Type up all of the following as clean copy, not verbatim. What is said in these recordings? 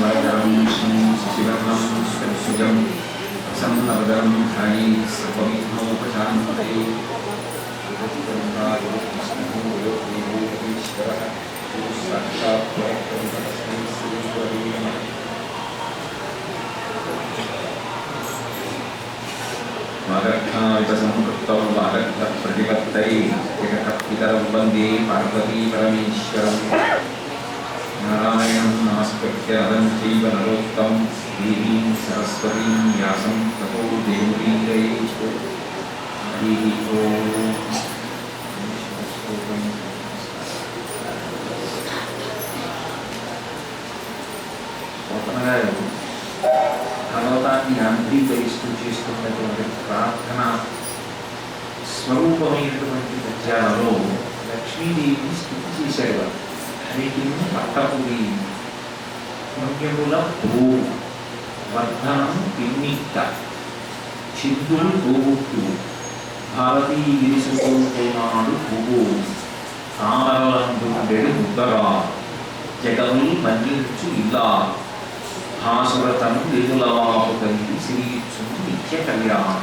वरदं विष्णुं शशिवर्णं चतुर्भुजं प्रसन्नवदनं ध्यायेत् सर्वविघ्नोपशान्तये। ईश्वरः साक्षात् तस्मै श्रीगुरवे नमः। वागर्थावितसंपृक्तौ वागर्थप्रतिपत्तये जगत्पितरौ वन्दे पार्वती परमेश्वरम्। नारायणं नमस्कृत्य नरं चैव नरोत्तमं देवीं सरस्वतीं व्यासं ततो जयमुदीरयेत्। हरिः ओम्। భగవతాన్ని ఆంధ్రీకరిస్తూ చేస్తున్నటువంటి ప్రార్థన స్వరూపమైనటువంటి పద్యాలలో లక్ష్మీదేవిని స్థుతి చేశారు. హరికి పట్టపురి పుణ్యముల భూ వర్ధనం పిన్నిట్ట చిందులు తోబుట్టు భారతీగిరిసునాడు భూగు తామరలందుండెడు ముద్దరా జగములు మన్నించు ఇలా భాసురతను వెలుగులవాపు కలిగి సిరిగిచ్చును నిత్య కళ్యాణం.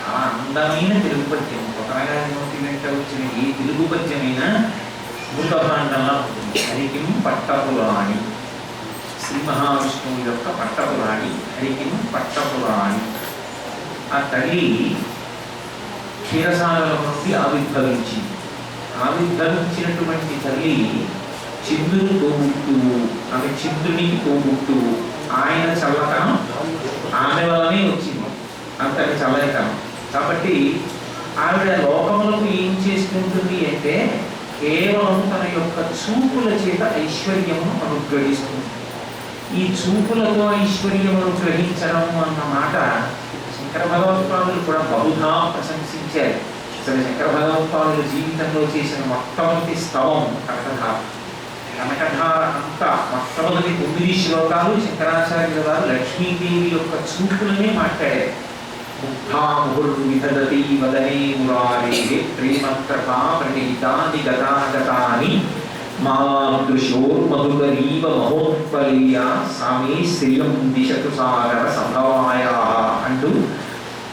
ఆ అందమైన తెలుగు పద్యం కొత్తగా నోటి వెంట వచ్చిన ఏ తెలుగు పద్యమైనా భూతభాండంలా ఉంటుంది. హరికిం పట్టపురాణి, శ్రీ మహావిష్ణువు యొక్క పట్టపురాణి హరికిం పట్టపురాణి. ఆ తల్లి క్షీరసాగరం నుండి ఆవిర్భవించినటువంటి తల్లి చంద్రుని తోబుట్టు, ఆమె చంద్రునికి తోబుట్టు. ఆయన చల్లతనం ఆమె వల్లనే వచ్చింది, అంతటి చల్లతనం. కాబట్టి ఆవిడ లోకములకు ఏం చేసుకుంటుంది అంటే కేవలం తన యొక్క చూపుల చేత ఐశ్వర్యమును అనుగ్రహిస్తుంది. ఈ చూపులతో ఐశ్వర్యమును గ్రహించడం అన్న మాట శంకర భగవత్పాదులు కూడా బహుధా ప్రశంసించారు. అసలు శంకర భగవత్పాదుల జీవితంలో చేసిన మొట్టమొదటి స్తవం కనకధార. కనకధార అంతా మొట్టమొదటి 9 శ్లోకాలు శంకరాచార్యుల వారు లక్ష్మీదేవి యొక్క చూపులనే మాట్లాడారు. ముగ్ధాముహుర్విదతి వదనే మురారే ప్రేమకృపా ప్రణీతాని గతాగతాని మాదృశోర్మధుకరీవ మహోత్పలీయ సామే శ్రీయం దిశతు సాగర సంభవాయా అంటూ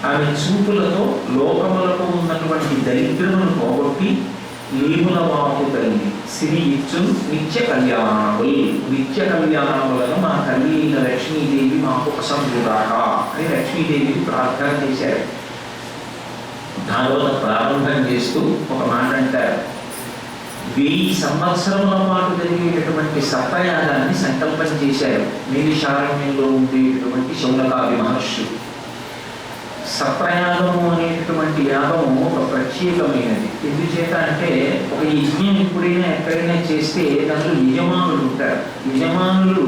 ఆమె చూపులతో లోకములకు ఉన్నటువంటి దరిద్రమును పోగొట్టి లేముల వాపు తల్లి సిరి ఇచ్చు నిత్య కళ్యాణములు. నిత్య కళ్యాణములను మా తల్లి అయిన లక్ష్మీదేవి మాకు ప్రసంగురాక అని లక్ష్మీదేవికి ప్రార్థన చేశారు. భాగవత ప్రారంభం చేస్తూ ఒక మాట అంటారు. 1000 సంవత్సరముల పాటు జరిగేటటువంటి సత్రయాగాన్ని సంకల్పం చేశారు నీలిశారణ్యంలో ఉండేటటువంటి శౌనకాది మహర్షులు. సత్రయాగము అనేటటువంటి యాగము ఒక ప్రత్యేకమైనది. ఎందుచేత అంటే ఒక యజ్ఞం ఎప్పుడైనా ఎక్కడైనా చేస్తే దాంట్లో యజమానులు ఉంటారు. యజమానులు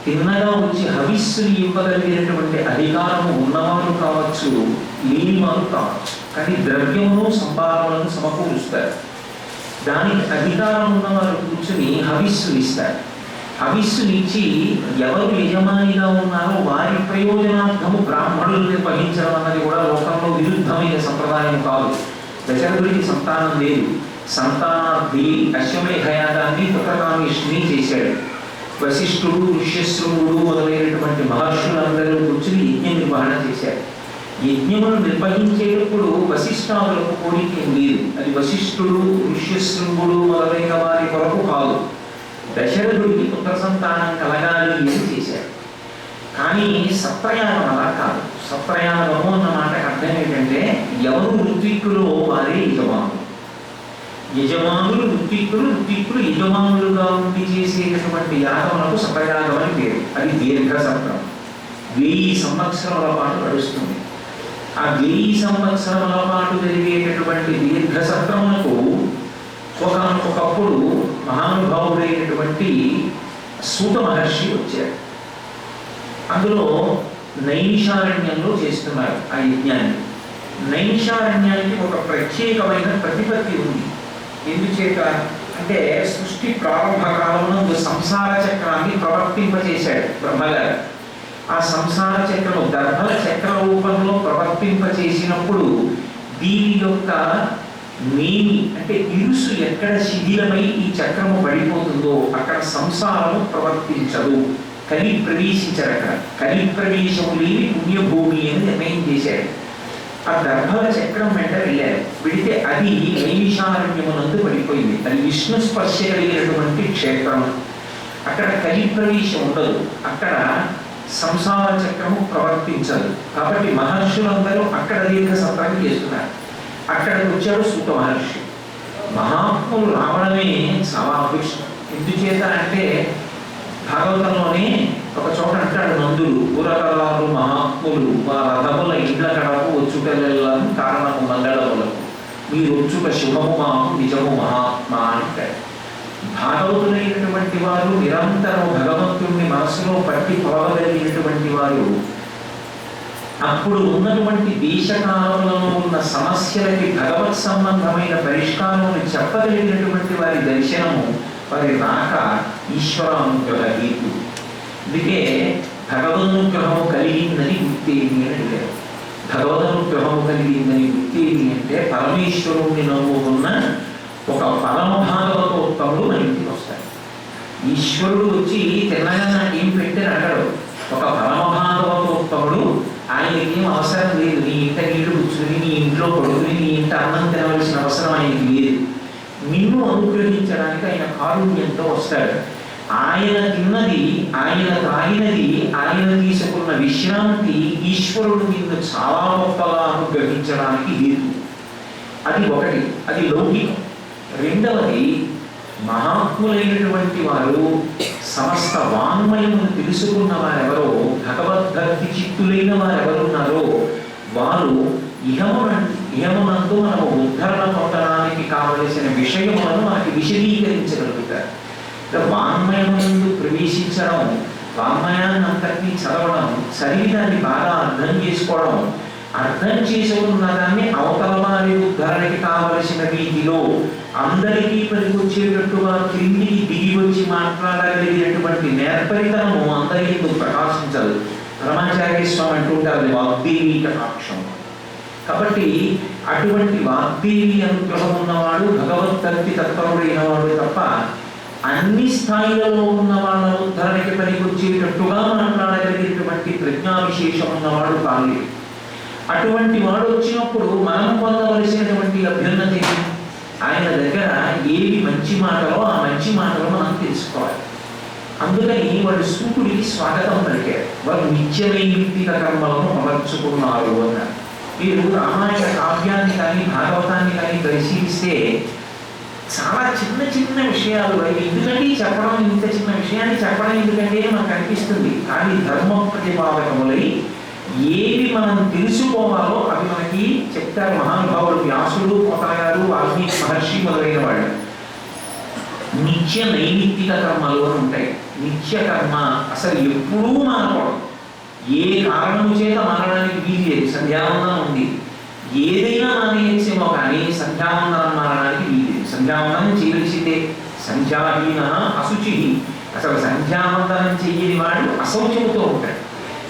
తిన్నగా వచ్చి హవిస్సులు ఇవ్వగలిగినటువంటి అధికారము ఉన్నవారు కావచ్చు, లేనివారు కావచ్చు. కానీ ద్రవ్యమును సంపాదనలను సమకూరుస్తారు. దానికి అధికారం ఉన్నవారు కూర్చుని హవిస్సులు ఇస్తారు. హవిస్సులు ఇచ్చి ఎవరు యజమానిగా ఉన్నారో వారి ప్రయోజనార్థము బ్రాహ్మణులు నిర్వహించడం అన్నది కూడా లోకంలో విరుద్ధమైన సంప్రదాయం కాదు. దశరథుడికి సంతానం లేదు. సంతానార్థి అశ్వమేధయాగాన్ని పుత్రకామేష్ని చేశాడు. వశిష్ఠుడు, ఋష్యశృంగుడు మొదలైనటువంటి మహర్షులందరూ కూర్చుని యజ్ఞ నిర్వహణ చేశారు. యజ్ఞమును నిర్వహించేటప్పుడు వశిష్ఠాదులకు కోరిక లేదు. అది వశిష్ఠుడు, ఋష్యశృంగుడు మొదలైన వారి కొరకు కాదు. దశరథుడికి పుత్ర సంతానం కలగాలి అని చేశారు. కానీ సత్రయాగం అలా కాదు. సత్రయాగము అన్న మాటకు అర్థం ఏంటంటే ఎవరు ఋత్విక్కులో వారే యజమానులు. యజమానులు ఋత్విక్కులు, ఋత్విక్కులు యజమానులుగా ఉండి చేసేటటువంటి యాగములకు సత్రయాగం అని పేరు. అది దీర్ఘ సత్రం. 1000 సంవత్సరాల పాటు నడుస్తుంది. ఆ 1000 సంవత్సరాల పాటు జరిగేటటువంటి దీర్ఘ సత్రములకు ఒకప్పుడు మహానుభావుడైనటువంటి సూత మహర్షి వచ్చారు. అందులో నైమిషారణ్యంలో చేస్తున్నారు ఆ యజ్ఞాన్ని. నైమిషారణ్యానికి ఒక ప్రత్యేకమైన ప్రతిపత్తి ఉంది. ఎందుచేత అంటే సృష్టి ప్రారంభ కాలంలో సంసార చక్రాన్ని ప్రవర్తింపచేశాడు బ్రహ్మగారు. ఆ సంసార చక్రము దర్భల చక్ర రూపంలో ప్రవర్తింపచేసినప్పుడు దీని యొక్క నేమి అంటే ఇరుసు ఎక్కడ శిథిలమై ఈ చక్రము పడిపోతుందో అక్కడ సంసారము ప్రవర్తించదు. కలి ప్రవేశించరు. అక్కడ కలి ప్రవేశము లేని పుణ్యభూమి అని నిర్ణయం చేశాడు. ఆ దర్భల చక్రం వెంట వెళ్ళారు. వెళితే అది నైమిషారణ్యమునందు పడిపోయింది. అది విష్ణు స్పర్శ కలిగినటువంటి క్షేత్రం. అక్కడ కలి ప్రవేశం ఉండదు. అక్కడ సంసార చక్రము ప్రవర్తించదు. కాబట్టి మహర్షులందరూ అక్కడ దీర్ఘ సంతానం చేస్తున్నారు. అక్కడికి వచ్చాడు సూత మహర్షి. మహాత్ములు రావడమే చాలా అదృష్టం. ఎందుచేత అంటే భాగవతంలోనే ఒక చోట అంటాడు నందుడు, పురకరాలు మహాత్ములు మా రథముల ఇండ్ల కడకు వచ్చుటెల్లను కారణము మంగళములకు మీరు వచ్చుట శుభము మాకు నిజము మహాత్మా అంటాడు. భాగవతులైనటువంటి వారు నిరంతరం భగవంతుడిని మనసులో పట్టి పొలవగలిగినటువంటి వారు అప్పుడు ఉన్నటువంటి దేశకాలంలో ఉన్న సమస్యలకి భగవత్ సంబంధమైన పరిష్కారమును చెప్పగలిగినటువంటి వారి దర్శనము, వారి రాక ఈశ్వరానుగ్రహ హేతు. అందుకే భగవదనుగ్రహము కలిగిందని గుర్తేమి అని అడిగారు. భగవదనుగ్రహము కలిగిందని గుర్తేమి అంటే పరమేశ్వరుణ్ణి నమ్ముకున్న ఒక పరమ భాగవతోత్తముడు మన ఇంటికి వస్తాడు. ఈశ్వరుడు వచ్చి తిన్నగా నాకేం పెట్టారు అంటాడు. ఒక పరమ భాగవతోత్తముడు ఆయనకి ఏం అవసరం లేదు. నీ ఇంట నీళ్లు కూర్చుని నీ ఇంట్లో పడుకుని నీ ఇంట అన్నం తినవలసిన అవసరం ఆయనకి లేదు. నిన్ను అనుగ్రహించడానికి ఆయన కారుణ్యంతో వస్తాడు. ఆయన తిన్నది, ఆయన తాగినది, ఆయన తీసుకున్న విశ్రాంతి ఈశ్వరుడు నిన్ను చాలా గొప్పగా అనుగ్రహించడానికి హేతు. అది ఒకటి, అది లౌకికం. రెండవది, మహాత్ములైనటువంటి వారు సమస్త వాంగ్మయమును తెలుసుకున్న వారెవరో, భగవద్భక్తి చిత్తులైన వారెవరున్నారో వారు ఇహమునందు మనము ఉద్ధరణ పొందడానికి కావలసిన విషయములను మనకి విశదీకరించగలుగుతారు. వాంగ్మయమునందు ప్రవేశించడం, వాంగ్మయాన్ని అంతటినీ చదవడం, చదివి దాన్ని బాగా అర్థం చేసుకోవడం, అర్థం చేసుకున్న దాన్ని అవతల వారి ఉద్ధరణకి కావలసిన రీతిలో అందరికీ పనికొచ్చేటట్టుగా క్రిందికి దిగి వచ్చి మాట్లాడగలిగినటువంటి నేర్పరితనము అందరికీ ప్రకాశించదు. బ్రహ్మచార్య స్వామి అంటుంటారు వాగ్దేవి కటాక్షం. కాబట్టి అటువంటి వాగ్దేవి అనుగ్రహం ఉన్నవాడు భగవద్భక్తి తత్పరుడైన వాడు తప్ప అన్ని స్థాయిలలో ఉన్న వాళ్ళ ఉద్ధరణకి పనికొచ్చేటట్టుగా మాట్లాడగలిగినటువంటి ప్రజ్ఞా విశేషం ఉన్నవాడు కాలేదు. అటువంటి వాడు వచ్చినప్పుడు మనం పొందవలసినటువంటి అభ్యున్నతి ఆయన దగ్గర ఏవి మంచి మాటలో ఆ మంచి మాటలో మనం తెలుసుకోవాలి. అందుకని వాడు సూతుడికి స్వాగతం పలికారు. వారు నిత్యనైమిత్తిక కర్మలను అమర్చుకున్నారు అన్నారు. మీరు రామాయణ కావ్యాన్ని కానీ భాగవతాన్ని కానీ పరిశీలిస్తే చాలా చిన్న చిన్న విషయాలు అవి ఎందుకంటే చెప్పడం, ఇంత చిన్న విషయాన్ని చెప్పడం ఎందుకంటే మనకు అనిపిస్తుంది. కానీ ధర్మ ప్రతిపాదకములై ఏవి మనం తెలుసుకోవాలో అవి మనకి చెప్తారు మహానుభావులు. వ్యాసుడు, పోతనగారు, వాల్మీకి మహర్షి మొదలైన వాళ్ళు. నిత్య నైమిత్తిక కర్మలు అని ఉంటాయి. నిత్య కర్మ అసలు ఎప్పుడూ మానకూడదు. ఏ కారణము చేత మారడానికి వీలు లేదు. సంధ్యావందనం ఉంది, ఏదైనా మానేసేమో కానీ సంధ్యావందనం మారడానికి వీలు లేదు. సంధ్యావందనం చేయవలసిందే. సంధ్యాహీన అశుచి. అసలు సంధ్యావందనం చెయ్యని వాడు అశౌచముతో ఉంటాడు.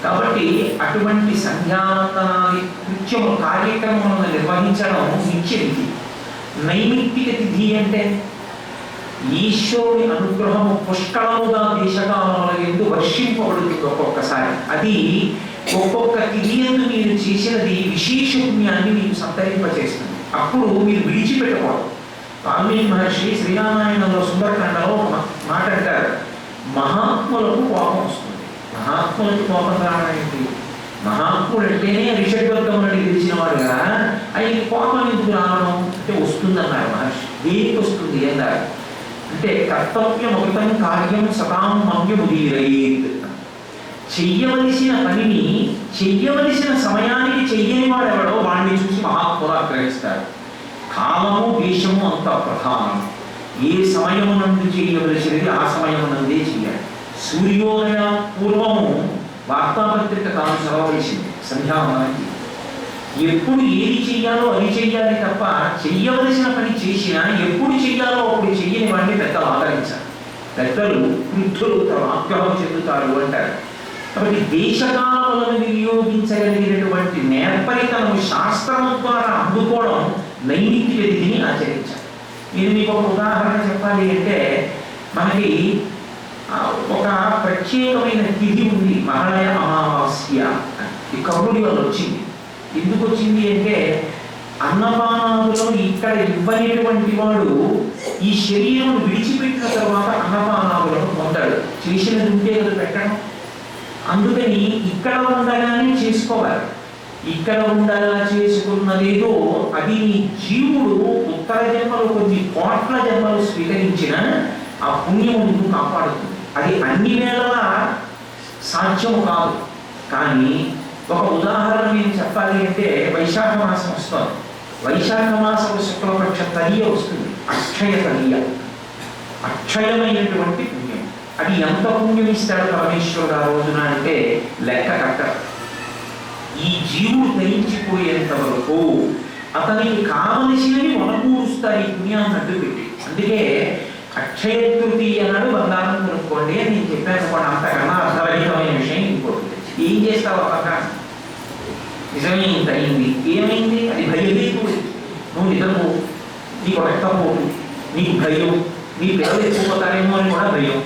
కాబట్టి అటువంటి సంధ్యావందనాది కృత్యము కార్యక్రమములను నిర్వహించడం నిత్య విధి. నైమిత్తిక తిథి అంటే ఈశ్వరుని అనుగ్రహము పుష్కళముగా దేశకాలముల యందు వర్షింపబడుతుంది ఒక్కొక్కసారి. అది ఒక్కొక్క తిథి యందు మీరు చేసినది విశేష పుణ్యాన్ని మీకు సంతరింపచేస్తుంది. అప్పుడు మీరు విడిచిపెట్టకూడదు. వాల్మీకి మహర్షి శ్రీరామాయణంలో సుందరకాండలో ఒక మాట అంటారు, మహాత్ములకు కోపం వస్తుంది. మహాత్ములకు కోపం రావడం ఏంటి? మహాత్ముడు అంటేనే రిషడ్వర్గములని గెలిచిన వాడుగా ఆయనకి కోపం ఎందుకు రావడం అంటే వస్తుందన్నారు మహర్షి. దేనికి వస్తుంది అన్నారు అంటే కర్తవ్యమృతం కార్యం సతాం మమ్యముదీరయేత్. చెయ్యవలసిన పనిని చెయ్యవలసిన సమయానికి చెయ్యని వాడెవడో వాడిని చూసి మహాత్ములు ఆగ్రహిస్తారు. కాలము దేశము అంత ప్రధానం. ఏ సమయమునందు చేయవలసినది ఆ సమయమునందే చేయాలి. సూర్యోదయ పూర్వము వార్తాపత్రిక తాను చదవవలసింది సంధ్యావనానికి. ఎప్పుడు ఏది చెయ్యాలో అది చెయ్యాలి తప్ప చెయ్యవలసిన పని చేసినా ఎప్పుడు చెయ్యాలో అప్పుడు చెయ్యని వాడిని పెద్దలు ఆదరించాలి. పెద్దలు వృద్ధులు తమ ఆగ్రహం చెందుతారు అంటారు. కాబట్టి దేశకాలను వినియోగించగలిగినటువంటి నేర్పరితనము శాస్త్రము ద్వారా అందుకోవడం నైమిత్తిక విధిని ఆచరించాలి. నేను మీకు ఒక ఉదాహరణ చెప్పాలి అంటే, మనకి ఒక ప్రత్యేకమైన తిథి ఉంది, మహాళయ అమావాస్య. ఈ కర్ణుడి వల్ల వచ్చింది. ఎందుకు వచ్చింది అంటే, అన్నపానాదులను ఇక్కడ ఇవ్వనేటువంటి వాడు ఈ శరీరం విడిచిపెట్టిన తర్వాత అన్నపానాదులను పొందాడు. చేసినది ఉంటే కదా పెట్టడం. అందుకని ఇక్కడ ఉండగానే చేసుకోవాలి. ఇక్కడ ఉండగా చేసుకున్నదేదో అది నీ జీవుడు ఉత్తర జన్మలు కొన్ని కోట్ల జన్మలు స్వీకరించిన ఆ పుణ్యము నిన్ను కాపాడుతుంది. అది అన్ని వేళలా సాధ్యము కాదు. కానీ ఒక ఉదాహరణ నేను చెప్పాలి అంటే, వైశాఖ మాసం వస్తుంది. వైశాఖ మాసం శుక్లపక్ష తదియ వస్తుంది, అక్షయ తదియ. అక్షయమైనటువంటి పుణ్యం. అది ఎంత పుణ్యం ఇస్తాడు పరమేశ్వరుడు ఆ రోజున అంటే లెక్క కట్టరు. ఈ జీవుడు ధరించిపోయేంత వరకు అతనికి కావలసినవి వనకూరుస్తారు ఈ పుణ్యాన్ని అడ్డు పెట్టి. అందుకే అక్షయ తృతీయ నాడు బంగారం కొనుక్కోండి అని నేను చెప్పాను. కూడా అంతకన్నా అర్థరహితమైన విషయం ఇంకోటి. ఏం చేస్తావు అక్కడ? నిజమే ఇంత అయింది, ఏమైంది? అది భయభీతుడు. నువ్వు నిజము, నీకు రక్తపోటు, నీకు భయం, నీ పిల్లలు ఎక్కువతారేమో అని కూడా భయం.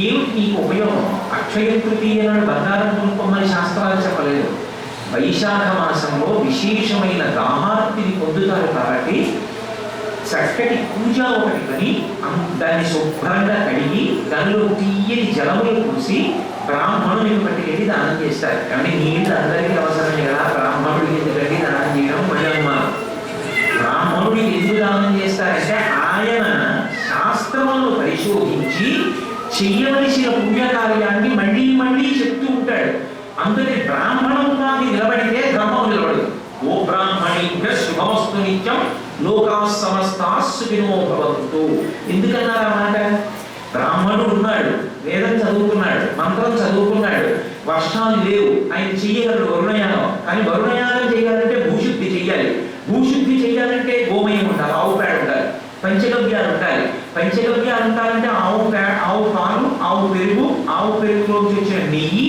ఏమిటి నీకు ఉపయోగం? అక్షయ తృతీయ నాడు బంగారం కొనుక్కోమని శాస్త్రాలు చెప్పలేదు. వైశాఖ మాసంలో విశేషమైన దాహార్తిని పొందుతారు కాబట్టి చక్కటి పూజ ఒకటి కొని దాన్ని శుభ్రంగా కడిగి దానిలో తీయని జలములు పూసి బ్రాహ్మణుడికి పట్టుకెళ్ళి దానం చేస్తారు. కానీ నీళ్ళు అందరికీ అవసరమే కదా, బ్రాహ్మణుడికి ఎందుకంటే దానం చేయడం మళ్ళీ బ్రాహ్మణుడికి ఎందుకు దానం చేస్తారంటే ఆయన శాస్త్రములను పరిశోధించి చెయ్యవలసిన పుణ్యకార్యాన్ని మళ్ళీ మళ్ళీ చెప్తూ ఉంటాడు. అందుకని బ్రాహ్మణంగా నిలబడితే ధర్మం నిలబడదు. ఓ బ్రాహ్మణేభ్య శుభమస్తు నిత్యం లోకా సమస్తా సుఖినో భవంతు. ఎందుకన్నారు ఆ మాట? బ్రాహ్మణుడు ఉన్నాడు, వేదం చదువుకున్నాడు, మంత్రం చదువుకున్నాడు, వర్షాలు లేవు, ఆయన చెయ్యగలడు వరుణయాగం. కానీ వరుణయాగం చేయాలంటే భూశుద్ధి చెయ్యాలి. భూశుద్ధి చెయ్యాలంటే గోమయం ఉండాలి, ఆవు పేడ ఉండాలి, పంచగవ్యాలు ఉండాలి. పంచగవ్యాలు ఉండాలంటే ఆవు పేడ, ఆవు పాలు, ఆవు పెరుగు, ఆవు పెరుగులోంచి వచ్చిన నెయ్యి,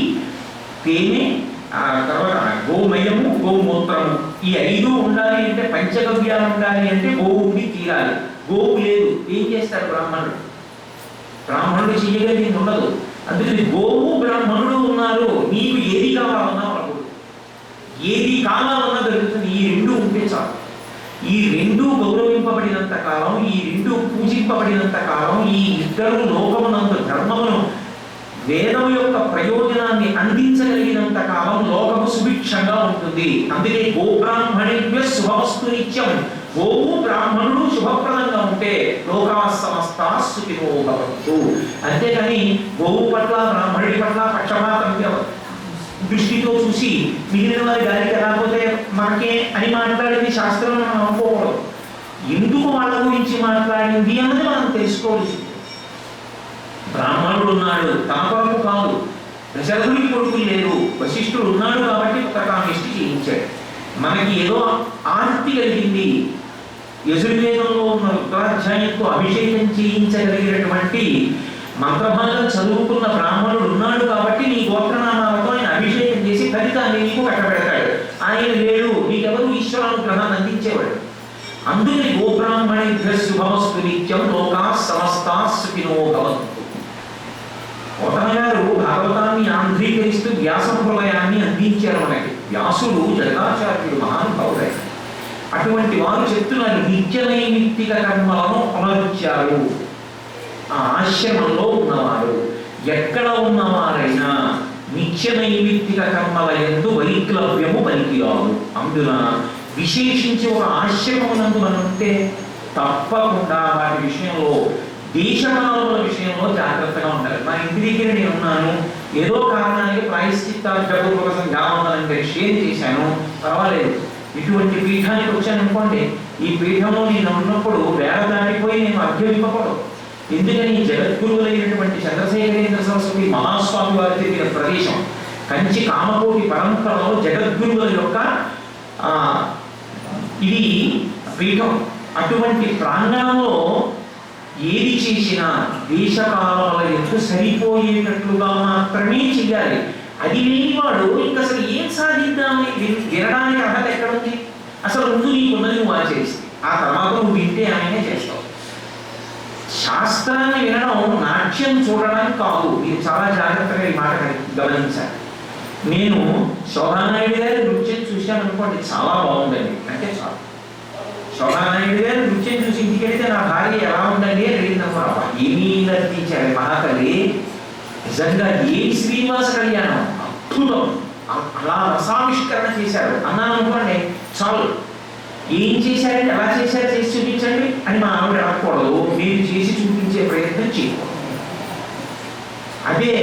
తేనె, తర్వాత గోమయము, గోమూత్రము, ఈ 5 ఉండాలి. అంటే పంచగవ్యాలు ఉండాలి అంటే గోవు ఉండి తీరాలి. గోవు లేదు, ఏం చేస్తాడు బ్రాహ్మణుడు? బ్రాహ్మణుడు చెయ్యగలిగింది ఉండదు. అందుకని గోవు బ్రాహ్మణుడు ఉన్నారు, నీకు ఏది కావాలన్నా వాళ్ళు ఏది కావాలన్నా దొరుకుతుంది. ఈ 2 ఉంటే చాలు. ఈ 2 గౌరవింపబడినంత కాలం, ఈ 2 పూజింపబడినంత కాలం, ఈ 2 లోకమునందు ధర్మమును వేదం యొక్క ప్రయోజనాన్ని అందించగలిగినంత కాలం లోకము సుభిక్షంగా ఉంటుంది. అందుకే గోబ్రాహ్మణేభ్య శుభమస్తు నిత్యం. గోవు బ్రాహ్మణుడు శుభప్రదంగా ఉంటే లోకా సమస్తా సుఖినో భవంతు. అంతేకాని గోవు పట్ల బ్రాహ్మణుడి పట్ల పక్షపాతం దృష్టితో చూసి మిగిలిన వారి గారికి రాకపోతే మనకే అని మాట్లాడింది శాస్త్రం మనం అనుకోకూడదు. ఎందుకు వాళ్ళ గురించి మాట్లాడింది అన్నది మనం తెలుసుకోవాల్సింది. బ్రాహ్మణుడు ఉన్నాడు, తన కొరకు కాదు. దశరథుడికి కొడుకులు లేరు, వశిష్ఠుడు ఉన్నాడు కాబట్టి పుత్రకామేష్టి చేయించాడు. మనకి ఏదో ఆర్తి కలిగింది, యజుర్వేదంలో ఉన్న ఉత్తరాధ్యాయంతో అభిషేకం చేయించగలిగినటువంటి మంత్రభాగం చదువుకున్న బ్రాహ్మణుడు ఉన్నాడు కాబట్టి నీ గోత్రనామాలతో ఆయన అభిషేకం చేసి ఫలితాన్ని నీకు కట్టబెడతాడు. ఆయన లేడు, నీకెవరు ఈశ్వరానుగ్రహాన్ని అందించేవాడు. అందుకని గోబ్రాహ్మణేభ్య శుభమస్తు నిత్యం లోకా సమస్తా సుఖినో భవంతు. కోటమ గారు భాగవతాన్ని ఆంధ్రీకరిస్తూ వ్యాస హృదయాన్ని అందించారు మనకి. వ్యాసుడు జగదాచార్యుడు మహానుభావుడే. అటువంటి వారు చెప్తున్నారు, నిత్య నైమిత్తిక కర్మలను పునరుచ్చారు. ఆ ఆశ్రమంలో ఉన్నవారు ఎక్కడ ఉన్నవారైనా నిత్య నైమిత్తిక కర్మల యందు వైక్లవ్యము పనికిరాదు. అందున విశేషించి ఒక ఆశ్రమమునందు మనం ఉంటే తప్పకుండా వాటి విషయంలో, దేశకాలముల విషయంలో జాగ్రత్తగా ఉండాలి. మా ఇంటి దగ్గర నేను ఉన్నాను, ఏదో కారణానికి ప్రాయశ్చిత్తాలు జగపూర్వక సంఘావందనంటే షేర్ చేశాను, పర్వాలేదు. ఇటువంటి పీఠానికి వచ్చాను అనుకోండి, ఈ పీఠంలో నేను ఉన్నప్పుడు వేళ దాటిపోయి నేను అభ్యమింపకూడదు. ఎందుకని జగద్గురువులైనటువంటి చంద్రశేఖరేంద్ర సరస్వతి మహాస్వామి వారి తిరిగిన ప్రదేశం కంచి కామకోటి పరంపరలో జగద్గురువుల యొక్క ఇది పీఠం. అటువంటి ప్రాంగణంలో ఏది చేసినా దేశకాలముల యందు సరిపోయేటట్లుగా మాత్రమే చెయ్యాలి. అది లేనివాడు ఇంకా అసలు ఏం సాధిద్దామని వినడానికి అర్హత ఎక్కడుంది? అసలు ముందు నీకున్నది నువ్వు ఆచరిస్తే ఆ తర్వాత నువ్వు వింటే ఆయనే చేస్తావు. శాస్త్రాన్ని వినడం నాట్యం చూడడానికి కాదు. మీరు చాలా జాగ్రత్తగా ఈ మాట గమనించాలి. నేను శోభానాయుడు గారి నృత్యం చూశాను అనుకోండి, చాలా బాగుందండి అంటే చాలు. శోభానాయుడు గారి నృత్యం చూసి ఇంటికి వెళ్తే నా భార్య ఎలా ఉందండి అని అడిగిందమ్మా. ఏమీ నర్తించారు మహాకవి, నిజంగా ఏ శ్రీనివాస కళ్యాణం, అద్భుతం, అలా రసావిష్కరణ చేశారు అన్నాను అనుకోండి, చాలు. ఏం చేశారంటే ఎలా చేశారు చేసి చూపించండి అని మా ఆవిడ అనకూడదు, మీరు చేసి చూపించే ప్రయత్నం చేయకూడదు. అదే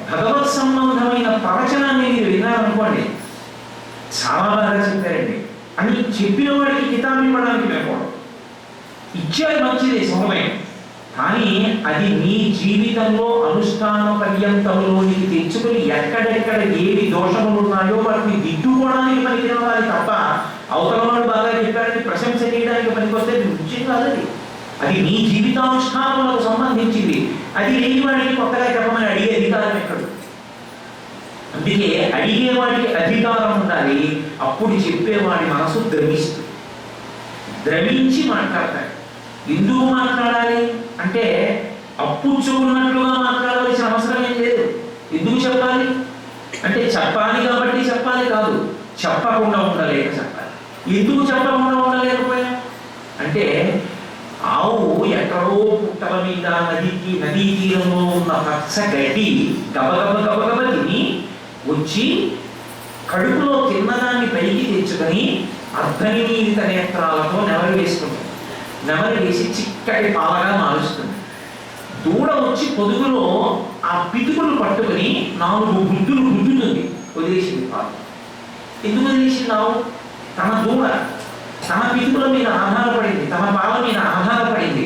భగవత్ సంబంధమైన ప్రవచనాన్ని మీరు విన్నారనుకోండి, చాలా బాగా చెప్పారండి అని చెప్పిన వాడికి కితాబు ఇవ్వడానికి లేకూడదు. ఇచ్చారు మంచిదే, సమయం, కానీ అది నీ జీవితంలో అనుష్ఠాన పర్యంతంలోనికి తెచ్చుకుని ఎక్కడెక్కడ ఏవి దోషములు ఉన్నాయో వాటిని దిద్దుకోవడానికి పనికి రావాలి తప్ప అవతల వాడు బాగా చెప్పాడని ప్రశంస చేయడానికి పనికొస్తే నృత్యం కాదది. అది నీ జీవితానుష్ఠానాలకు సంబంధించింది. అది లేని వాడికి కొత్తగా చెప్పమని అడిగే అధికారం ఎక్కడు. అందుకే అడిగేవాడికి అధికారం ఉండాలి. అప్పుడు చెప్పేవాడి మనసు ద్రవిస్తుంది, ద్రవించి మాట్లాడతాడు. ఎందుకు మాట్లాడాలి అంటే అప్పుచ్చుకున్నట్లుగా మాట్లాడవలసిన అవసరం ఏం లేదు. ఎందుకు చెప్పాలి అంటే చెప్పాలి కాబట్టి చెప్పాలి కాదు, చెప్పకుండా ఉండలేక చెప్పాలి. ఎందుకు చెప్పకుండా ఉండలేకపోయా అంటే ఆవు ఎక్కడో పుట్టల మీద నదీ తీరంలో ఉన్న పచ్చ గడ్డి గబగబ తిని వచ్చి కడుపులో తిన్నదాన్ని పైకి తెచ్చుకొని అర్ధనిమీలిత నేత్రాలతో నెమరు వేసుకుంటుంది. నెమరు వేసి చిక్కటి పాలగా మారుస్తుంది. దూడ వచ్చి పొదుగులో ఆ పితుకులు పట్టుకుని 4 గుడ్డులు గుడ్డుతుంది, వదిలేసింది పాలు. ఎందుకు వదిలేసింది? ఆవు తన దూడ తన పితుకుల మీద ఆధారపడింది, తన పాల మీద ఆధారపడింది.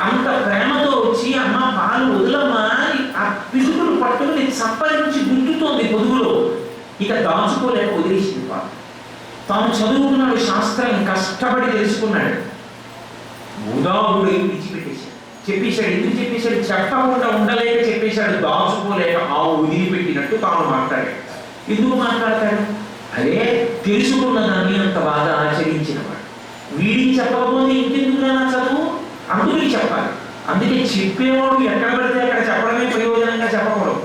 అంత ప్రేమతో వచ్చి అమ్మ పాలు వదులమ్మా అని ఆ పితుకులు పట్టుకుని సంపరించి గుర్తుతోంది పొదుగులో. ఇక దాచుకోలేక వదిలేసింది పాలు. తాను చదువుకున్నాడు, శాస్త్రం కష్టపడి తెలుసుకున్నాడు, ఉదాహుడు విడిచిపెట్టేశాడు, చెప్పేశాడు. ఎందుకు చెప్పేశాడు? చెప్పకుండా ఉండలేక చెప్పేశాడు, దాచుకోలేక ఆవు వదిలిపెట్టినట్టు తాను మాట్లాడాడు. ఎందుకు మాట్లాడతాడు? అదే తెలుసుకున్న దాన్ని అంత బాగా ఆచరించిన వాడు. వీడికి చెప్పకపోతే ఇంకెందుకు నా చదువు, అందుకే చెప్పాలి. అందుకే చెప్పేవాడు ఎక్కడ పడితే అక్కడ చెప్పడమే ప్రయోజనంగా చెప్పకూడదు.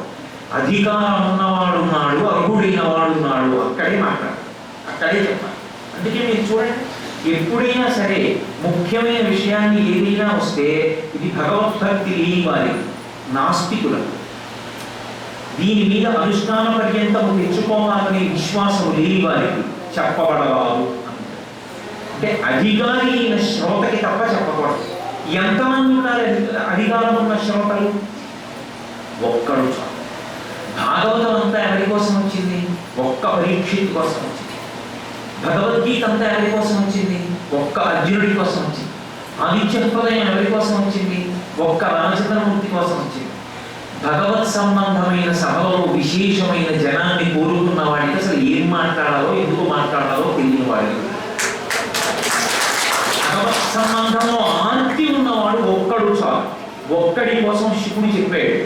అధికారం ఉన్నవాడు ఉన్నాడు, అర్హుడైన వాడు ఉన్నాడు, అక్కడే మాట్లాడాలి, అక్కడే చెప్పాలి. అందుకే మీరు చూడండి, ఎప్పుడైనా సరే ముఖ్యమైన విషయాన్ని ఏదైనా వస్తే ఇది భగవద్భక్తి లేని వారి, నాస్తికులకు, దీని మీద అనుష్ఠాన పర్యంతం తెచ్చుకోవాలనే విశ్వాసం లేని వారికి చెప్పబడరాదు అంటే అధికారి అయిన శ్రోతకి తప్ప చెప్పకూడదు. ఎంతమంది ఉన్నారు అధికారం ఉన్న శ్రోతలు? ఒక్కడు చాలు. భాగవతం అంతా ఎవరి కోసం వచ్చింది? ఒక్క పరీక్షిత్ కోసం వచ్చింది. భగవద్గీత అంతా ఎవరి కోసం వచ్చింది? ఒక్క అర్జునుడి కోసం వచ్చింది. ఆదిత్య హృదయం ఎవరి కోసం వచ్చింది? ఒక్క రామచంద్రమూర్తి కోసం వచ్చింది. భగవత్ సంబంధమైన సభలో విశేషమైన జనాన్ని కోరుకున్న వాడికి అసలు ఏం మాట్లాడాలో, ఎందుకు మాట్లాడాలో తెలియని వాడు. భగవత్ సంబంధంలో ఆర్తి ఉన్నవాడు ఒక్కడు చాలు. ఒక్కడి కోసం శివుడు చెప్పాడు.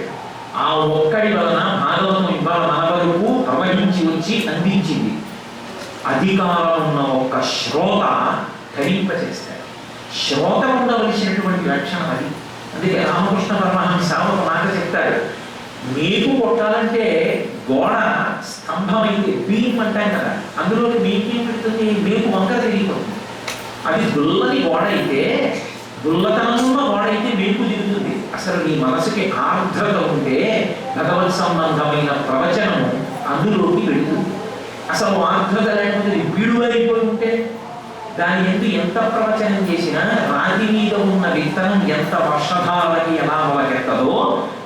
ఆ ఒక్కడి వలన భాగవతం ఇవాళ మన వరకు ప్రవహించి వచ్చి అందించింది. అధికారం ఉన్న ఒక్క శ్రోత ధరింపచేస్తాడు. శ్రోత ఉండవలసినటువంటి లక్షణం అది. అందుకే రామకృష్ణ పరమహంస ఒక మాట చెప్తారు, మేకు కొట్టాలంటే గోడ స్తంభం అయితే బీమ్ అంటాం కదా, అందులోకి మేకేం పెడుతుంది? మేకు వంకర తిరిగిపోతుంది. అది దుల్లని గోడ అయితే, దుల్లతనంలో గోడ అయితే మేకు తిరుగుతుంది. అసలు నీ మనసుకి ఆర్ద్రత ఉంటే భగవత్ సంబంధమైన ప్రవచనము అందులోకి వెళుతుంది. అసలు ఆర్ద్రత లేకపోతే బీడువైపోయి ఉంటే దాని ఎందుకు ఎంత ప్రవచనం చేసినా రాతి మీద ఉన్న విత్తనం ఎంత వర్షధారలకి ఎలా మొలకెత్తదో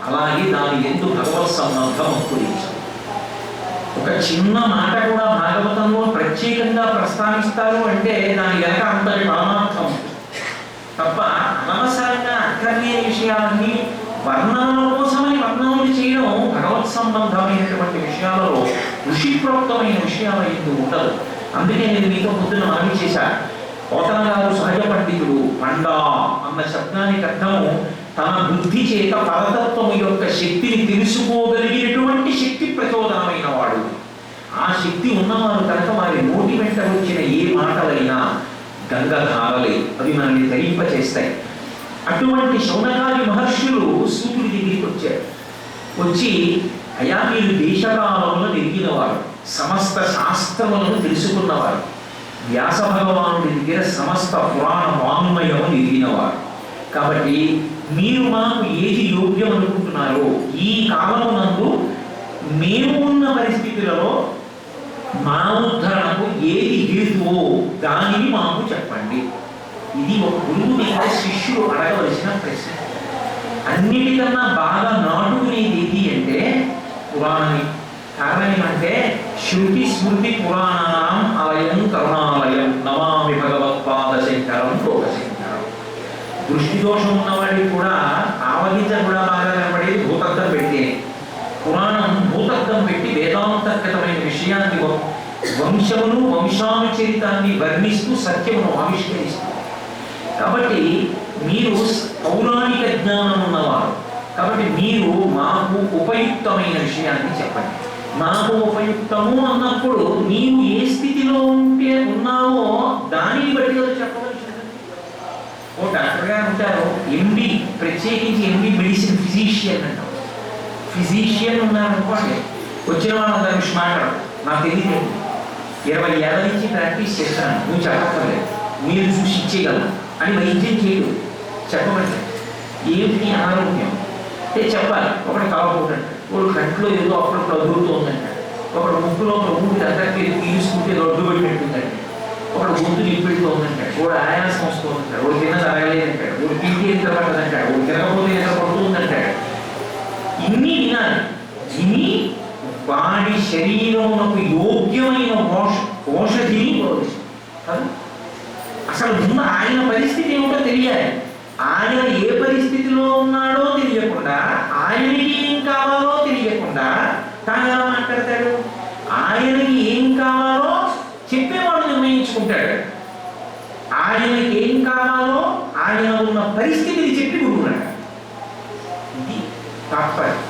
అలాగే దాని ఎందుకు భగవత్ సంబంధం అంకురించదు. ఒక చిన్న మాట కూడా భాగవతంలో ప్రత్యేకంగా ప్రస్తావిస్తారు అంటే దాని వెనక అంతటి పరమార్థం తప్ప అనవసరంగా అక్కర్లేని విషయాన్ని వర్ణనల కోసమని వర్ణనలు చేయడం భగవత్ సంబంధమైనటువంటి విషయాలలో ఋషిప్రోక్తమైన విషయాలు ఎందుకు ఉండదు. అందుకే నేను మీతో పొద్దున మనవి చేశాను. పోతన గారు సహజ పండితుడు. పండా అన్న శబ్దానికి అర్థము తన బుద్ధి చేత పరతత్వము యొక్క శక్తిని తెలుసుకోగలిగినటువంటి శక్తి ప్రచోదనమైన వాడు. ఆ శక్తి ఉన్నవారు కనుక వారి నోటి వెంట వచ్చిన ఏ మాటలైనా గంగధారలే, అవి మనల్ని ధరింపచేస్తాయి. అటువంటి శౌనకాది మహర్షులు సూర్యుడి దగ్గరికి వచ్చారు. వచ్చి, అయా మీరు దేశకాలంలో ఎరిగినవారు, సమస్త శాస్త్రములను తెలుసుకున్నవారు, వ్యాస భగవానుడి దగ్గర సమస్త పురాణ వాంగ్మయము ఎరిగినవారు, కాబట్టి మీరు మాకు ఏది యోగ్యం అనుకుంటున్నారో, ఈ కాలమునందు మేము ఉన్న పరిస్థితులలో మా ఉద్ధరణకు ఏది హేతువో దానిని మాకు చెప్పండి. ఇది ఒక గురువు మీద శిష్యుడు అడగవలసిన ప్రశ్న. అన్నిటికన్నా బాగా నాటుకునేది ఏది అంటే పురాణమే. కారణం ఏమంటే శృతి స్మృతి పురాణానాం ఆలయం కరుణాలయం నమామి భగవత్పాద శంకరం లోకశంకరం. దృష్టి దోషం ఉన్నవాడికి కూడా ఆవగించ కూడా బాగా కనబడేది భూతద్దం పెడితే. పురాణం భూతద్దం పెట్టి వేదాంతర్గతమైన విషయాన్ని వంశమును వంశానుచరితాన్ని వర్ణిస్తూ సత్యమును ఆవిష్కరిస్తుంది. కాబట్టి మీరు పౌరాణిక జ్ఞానం ఉన్నవారు, కాబట్టి మీరు మాకు ఉపయుక్తమైన విషయాన్ని చెప్పండి. మాకు ఉపయుక్తము అన్నప్పుడు నీవు ఏ స్థితిలో ఉన్నావో దానిని బట్టి చెప్పవచ్చు. ఓ డాక్టర్ గారు ఉంటారు, ఎండి, ప్రత్యేకించి ఎండి మెడిసిన్ ఫిజీషియన్ అంటారు. ఫిజీషియన్ ఉన్నారనుకోండి, వచ్చిన వాళ్ళ విషయం మాట్లాడరు, నాకు తెలియదు, 20 ఏళ్ళ నుంచి ప్రాక్టీస్ చేస్తాను, నువ్వు చెప్పక్కర్లేదు, మీరు చూసి ఇచ్చేయగలను అని వైద్యం చేయడు. చెప్పమంటే ఏమిటి అనారోగ్యం అంటే చెప్పాలి. ఒకటి తలపోటు అంటాడు, ఒకడు కంట్లో ఏదో అప్పుడప్పుడు అదురుతుందంటాడు, ఒకడు ముక్కులో ఒక ఊపిరి అందరికీ తీసుకుంటే రొడ్డు పెట్టినట్టుందంటే, ఒకడు గొంతు నిప్పెడుతోందంటాడు, ఒకడు ఆయాసం వస్తుందంటాడు, ఒకడు తిన్న తరగలేదంటాడు, ఒకడు తింటే ఎంత పట్టదంటాడు, ఒకడు తినకపోతే ఎంత పడుతుందంటాడు. ఇన్ని వినాలి. విని వాడి శరీరమునకు యోగ్యమైన ఔషధిని కాదు. అసలు ముందు ఆయన పరిస్థితి ఏమిటో తెలియాలి. ఆయన ఏ పరిస్థితిలో ఉన్నాడో తెలియకుండా, ఆయనకి ఏం కావాలో తెలియకుండా తాను ఎలా మాట్లాడతాడు? ఆయనకి ఏం కావాలో చెప్పేవాడు నిర్ణయించుకుంటాడు. ఆయనకి ఏం కావాలో ఆయన ఉన్న పరిస్థితిని చెప్పి గురువున్నాడు. ఇది తాత్పర్యం.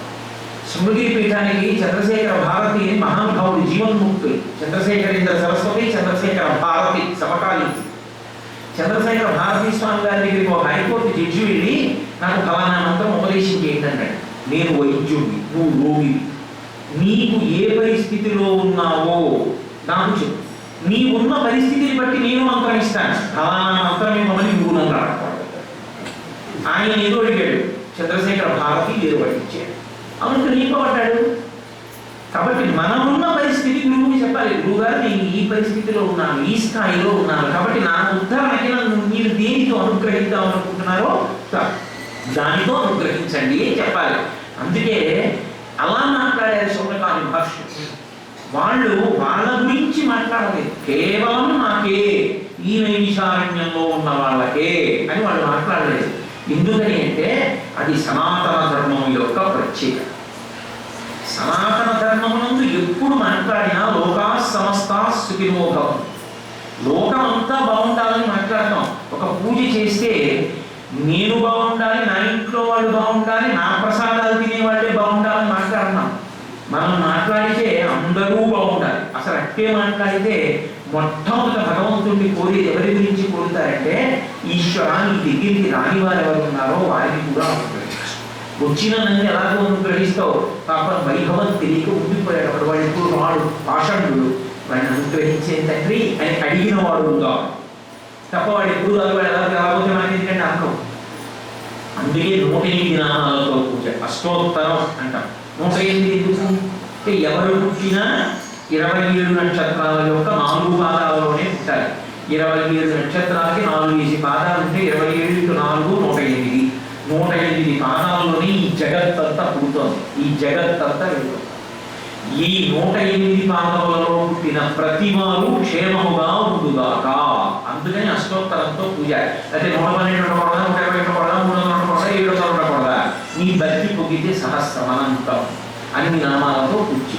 శృంగగిరి పీఠానికి చంద్రశేఖర భారతి మహానుభావుడు, జీవన్ముక్తులు, చంద్రశేఖరేంద్ర సరస్వతి, చంద్రశేఖర భారతి సమకాలి. చంద్రశేఖర భారతీ స్వామి గారి దగ్గరికి ఒక హైకోర్టు జడ్జి వెళ్ళి, నాకు ఫలానా మంత్రం ఉపదేశించి ఏంటంటాడు. నేను వైద్యుడిని, నువ్వు రోగివి, నీకు ఏ పరిస్థితిలో ఉన్నావో నాకు చెప్పు, నీ ఉన్న పరిస్థితిని బట్టి నేను మంత్రం ఇస్తాను, ఫలానా మంత్రం ఇవ్వమని నువ్వు నన్ను రాకూడదు. ఆయన ఏదో అడిగాడు, చంద్రశేఖర భారతి ఏదో పట్టించాడు, అవును నింపబడ్డాడు. కాబట్టి మనమున్న పరిస్థితి గురువుని చెప్పాలి. గురువుగారు నేను ఈ పరిస్థితిలో ఉన్నాను, ఈ స్థాయిలో ఉన్నాను, కాబట్టి నా ఉద్ధరణకి నన్ను మీరు దేనితో అనుగ్రహిద్దాం అనుకుంటున్నారో దానితో అనుగ్రహించండి అని చెప్పాలి. అందుకే అలా మాట్లాడారు శౌనకాది మహర్షులు. వాళ్ళు వాళ్ళ గురించి మాట్లాడలేదు, కేవలం నాకే, ఈ నైమిషారణ్యంలో ఉన్న వాళ్ళకే అని వాళ్ళు మాట్లాడలేదు. ఎందుకని అంటే అది సనాతన ధర్మం యొక్క ప్రత్యేకత. సనాతన ధర్మమునందు ఎప్పుడు మాట్లాడినా లోకా సమస్తా సుఖినో భవంతు, లోకమంతా బాగుండాలని మాట్లాడతాం. ఒక పూజ చేస్తే నేను బాగుండాలి, నా ఇంట్లో వాళ్ళు బాగుండాలి, నా ప్రసాదాలు తినేవాళ్ళే బాగుండాలని మాట్లాడుతున్నాం. మనం మాట్లాడితే అందరూ బాగుండాలి. అసలు అట్టే మాట్లాడితే మొట్టమొదట భగవంతుడిని కోరేది ఎవరి గురించి కోరుతారంటే, ఈశ్వర నీ దగ్గరికి రాని వారు ఎవరు ఉన్నారో వారిని కూడా అనుగ్రహించు. వచ్చిన నన్ను ఎలాగో అనుగ్రహిస్తావు, పాపం వైభవం తెలియక ఉండిపోయాడు వాడు, ఎప్పుడు వాడు పాషండు, వాడిని అనుగ్రహించే తండ్రి అని అడిగిన వాడు ఉందా తప్ప వాడు ఎప్పుడు వాడు ఎలాగోతే మనకి ఎందుకంటే అర్థం. అందుకే 108 నామాలతో పూజ, అష్టోత్తరం అంటాం. 108 ఎందుకు అంటే ఎవరు పుట్టినా 27 నక్షత్రాల యొక్క 4 పాదాలలోనే పుట్టాలి. 27 నక్షత్రాలకి 4 వేసి పాదాలు ఉంటే 27 × 4 108. 108 పాదాలలోనే ఈ జగత్తంతా పుడుతోంది, ఈ జగత్తంతా వెళ్తుంది. ఈ 108 పాదములలో పుట్టిన ప్రతి వారు క్షేమముగా ఉండుగాక. అందుకని అష్టోత్తరంతో పూజ. అయితే 112 ఉండకూడదా, 120 ఉండకూడదా, 300 ఉండకూడదా, 700 ఉండకూడదా, నీ భక్తి పొగితే సహస్రం అనంతం అన్ని నామాలతో పూజ.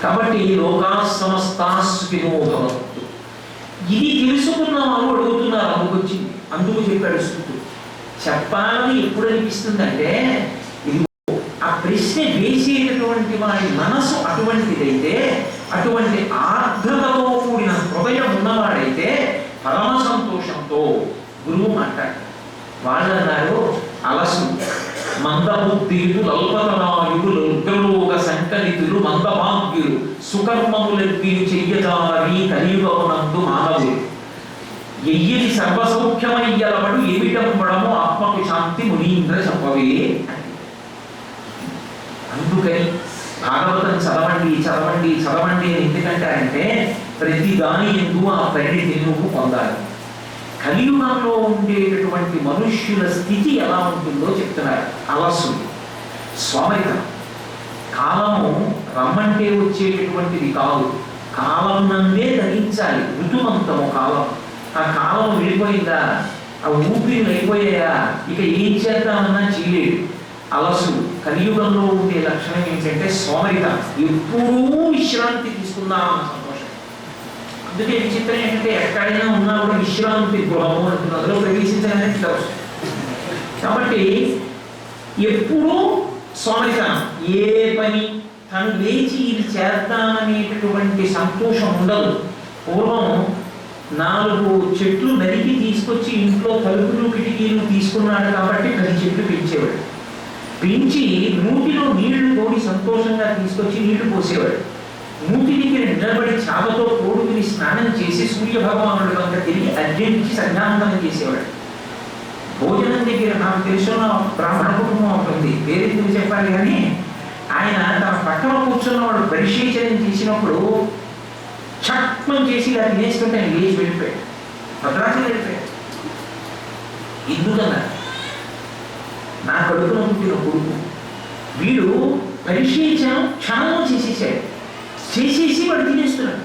కాబట్టి లోకా సమస్తా సుఖినో భవంతు. ఇది తెలుసుకున్న వాళ్ళు అడుగుతున్నారు, అందుకొచ్చింది. అందుకు చెప్పాడు స్థుతుడు. చెప్పాలని ఎప్పుడు అనిపిస్తుందంటే, ఇది ఆ ప్రశ్న వేసేటటువంటి వాడి మనసు అటువంటిదైతే, అటువంటి ఆర్ద్రతతో కూడిన హృదయం ఉన్నవాడైతే పరమ సంతోషంతో గురువు మాట్లాడారు. వాళ్ళు అన్నారు, అలసు మందబుద్ధీలు అల్పతనాయులు ఉగ్రలోక సంకలితులు మందభాగ్యులు సుకర్మములెవ్వియు చెయ్యదారి కలియుగమునందు మానవులు ఎయ్యని సర్వసౌఖ్యమయ్యలవడు ఏమిటంపడము ఆత్మకు శాంతి మునీంద్ర చెప్పవే. అందుకని భాగవతం చదవండి చదవండి చదవండి అని ఎందుకంటారంటే ప్రతి దాని ఎందు ఆ పరిణితిని నువ్వు పొందాలి. కలియుగంలో ఉండేటటువంటి మనుష్యుల స్థితి ఎలా ఉంటుందో చెప్తున్నారు. అలసు, స్వామితం. కాలము రమ్మంటే వచ్చేటటువంటిది కాదు, కాలం నందే ధరించాలి. ఋతువంతము కాలం. ఆ కాలం వెళ్ళిపోయిందా, ఆ ఊపిరి అయిపోయాయా, ఇక ఏం చేద్దామన్నా చేయలేడు. అలసు. కలియుగంలో ఉండే లక్షణం ఏంటంటే సోమరిత. ఎప్పుడూ విశ్రాంతి తీసుకుందామన్న సంతోషం. అందుకే విచిత్రం ఏంటంటే ఎక్కడైనా ఉన్నా కూడా విశ్రాంతి గృహము అంటున్నారు, అందులో ప్రవేశించడానికి అవసరం. కాబట్టి ఎప్పుడూ సోమరితనం. ఏ పని తను లేచి ఇది చేద్దామనేటటువంటి సంతోషం ఉండదు. పూర్వం 4 చెట్లు నరికి తీసుకొచ్చి ఇంట్లో తలుపులు కిటికీలు తీసుకున్నాడు కాబట్టి 10 చెట్లు పెంచేవాడు. పెంచి నూతిలో నీళ్లు తోడి సంతోషంగా తీసుకొచ్చి నీళ్లు పోసేవాడు. నూతి దగ్గర నిలబడి చాపతో తోడుకుని స్నానం చేసి సూర్యభగవానుడి వంక తిరిగి అర్జెంటించి సంధ్యావందనం చేసేవాడు. భోజనం దగ్గర నాకు తెలుసున్న బ్రాహ్మణ కుటుంబం ఉంటుంది, పేరెందుకు చెప్పాలి కానీ, ఆయన తన పక్కన కూర్చున్నవాడు పరిశీలన చేసినప్పుడు చక్మం చేసి ఇలా తినేస్తుంటే ఆయన లేచి వెళ్ళిపోయాడు, భద్రాచలం వెళ్ళిపోయాడు. ఎందుకన్నా నా కడుపున పుట్టిన కొడుకు వీడు పరిశీలనం క్షణంలో చేసేసాడు, చేసేసి వాడు తినేస్తున్నాడు.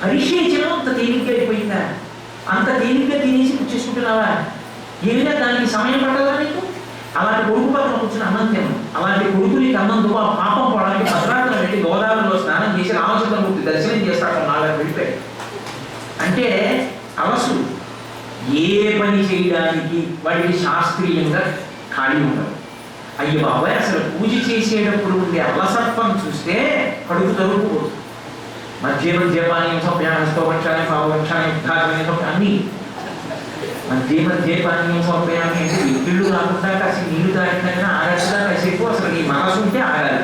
పరిశీలనం అంత తేలిగ్గా అయిపోయిందా? అంత తేలిగ్గా తినేసి పుచ్చేసుకుంటున్నావా? ఏమైనా దానికి సమయం పట్టదా నీకు? అలాంటి కొడుకు పక్కన కూర్చుని అన్నం తిన్నాను. అలాంటి కొడుకు నీకు అన్నంతో ఆ పాపం పోవడానికి భద్రాచలం వెళ్ళి గోదావరిలో స్నానం చేసి రామచంద్రమూర్తి దర్శనం చేస్తాడు. 4 వెళ్ళిపోయాడు. అంటే అలసు. ఏ పని చేయడానికి వాడికి శాస్త్రీయంగా ఖాళీ ఉండదు. అయ్యో బాబాయ్, అసలు పూజ చేసేటప్పుడు ఉండే అలసత్వం చూస్తే కడుపు తరుపుకోదు. మధ్య మధ్యపానీయం సమయాస్తోపక్షాన్ని పావపక్షాన్ని ఉద్ధారణ అన్నీ మధ్యపానీయం సమయాన్ని అంటే ఇళ్ళు కాకుండా కాసి నీళ్లు తాగినా ఆగకుండా కాసేపు అసలు నీ మనసు ఉంటే ఆగాలి.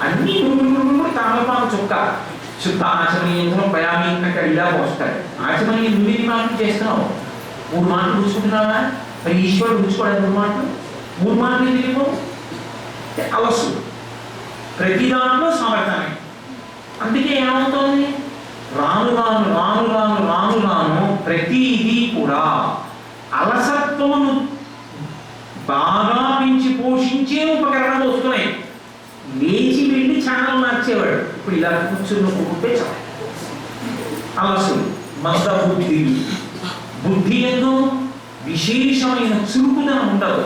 అన్నీ తామలపాకు చుక్క శుద్ధ ఆచమనీయంలో ప్రయాణి అంటే ఇలా వస్తాయి. ఆచమనీయ 9 మాటలు చేస్తున్నావు, 3 మాటలు పుచ్చుకుంటున్నావా? మరి ఈశ్వరుడు పుచ్చుకోవడం 3 మాటలు, 3 మాటలు తెలియవు. అలసు. ప్రతి దాంట్లో సమర్థమే. అందుకే ఏమవుతోంది, రాను రాను రాను రాను రాను రాను ప్రతిదీ కూడా అలసత్వమును బాగా పెంచి పోషించే ఉపకరణాలు వస్తున్నాయి. లేచి వెళ్ళి ఛానల్ మార్చేవాడు, ఇప్పుడు ఇలా కూర్చున్న కూర్చుంటే చాలు. అలసు. మంద బుద్ధి. బుద్ధి ఎందు విశేషమైన చురుకుదనం ఉండదు.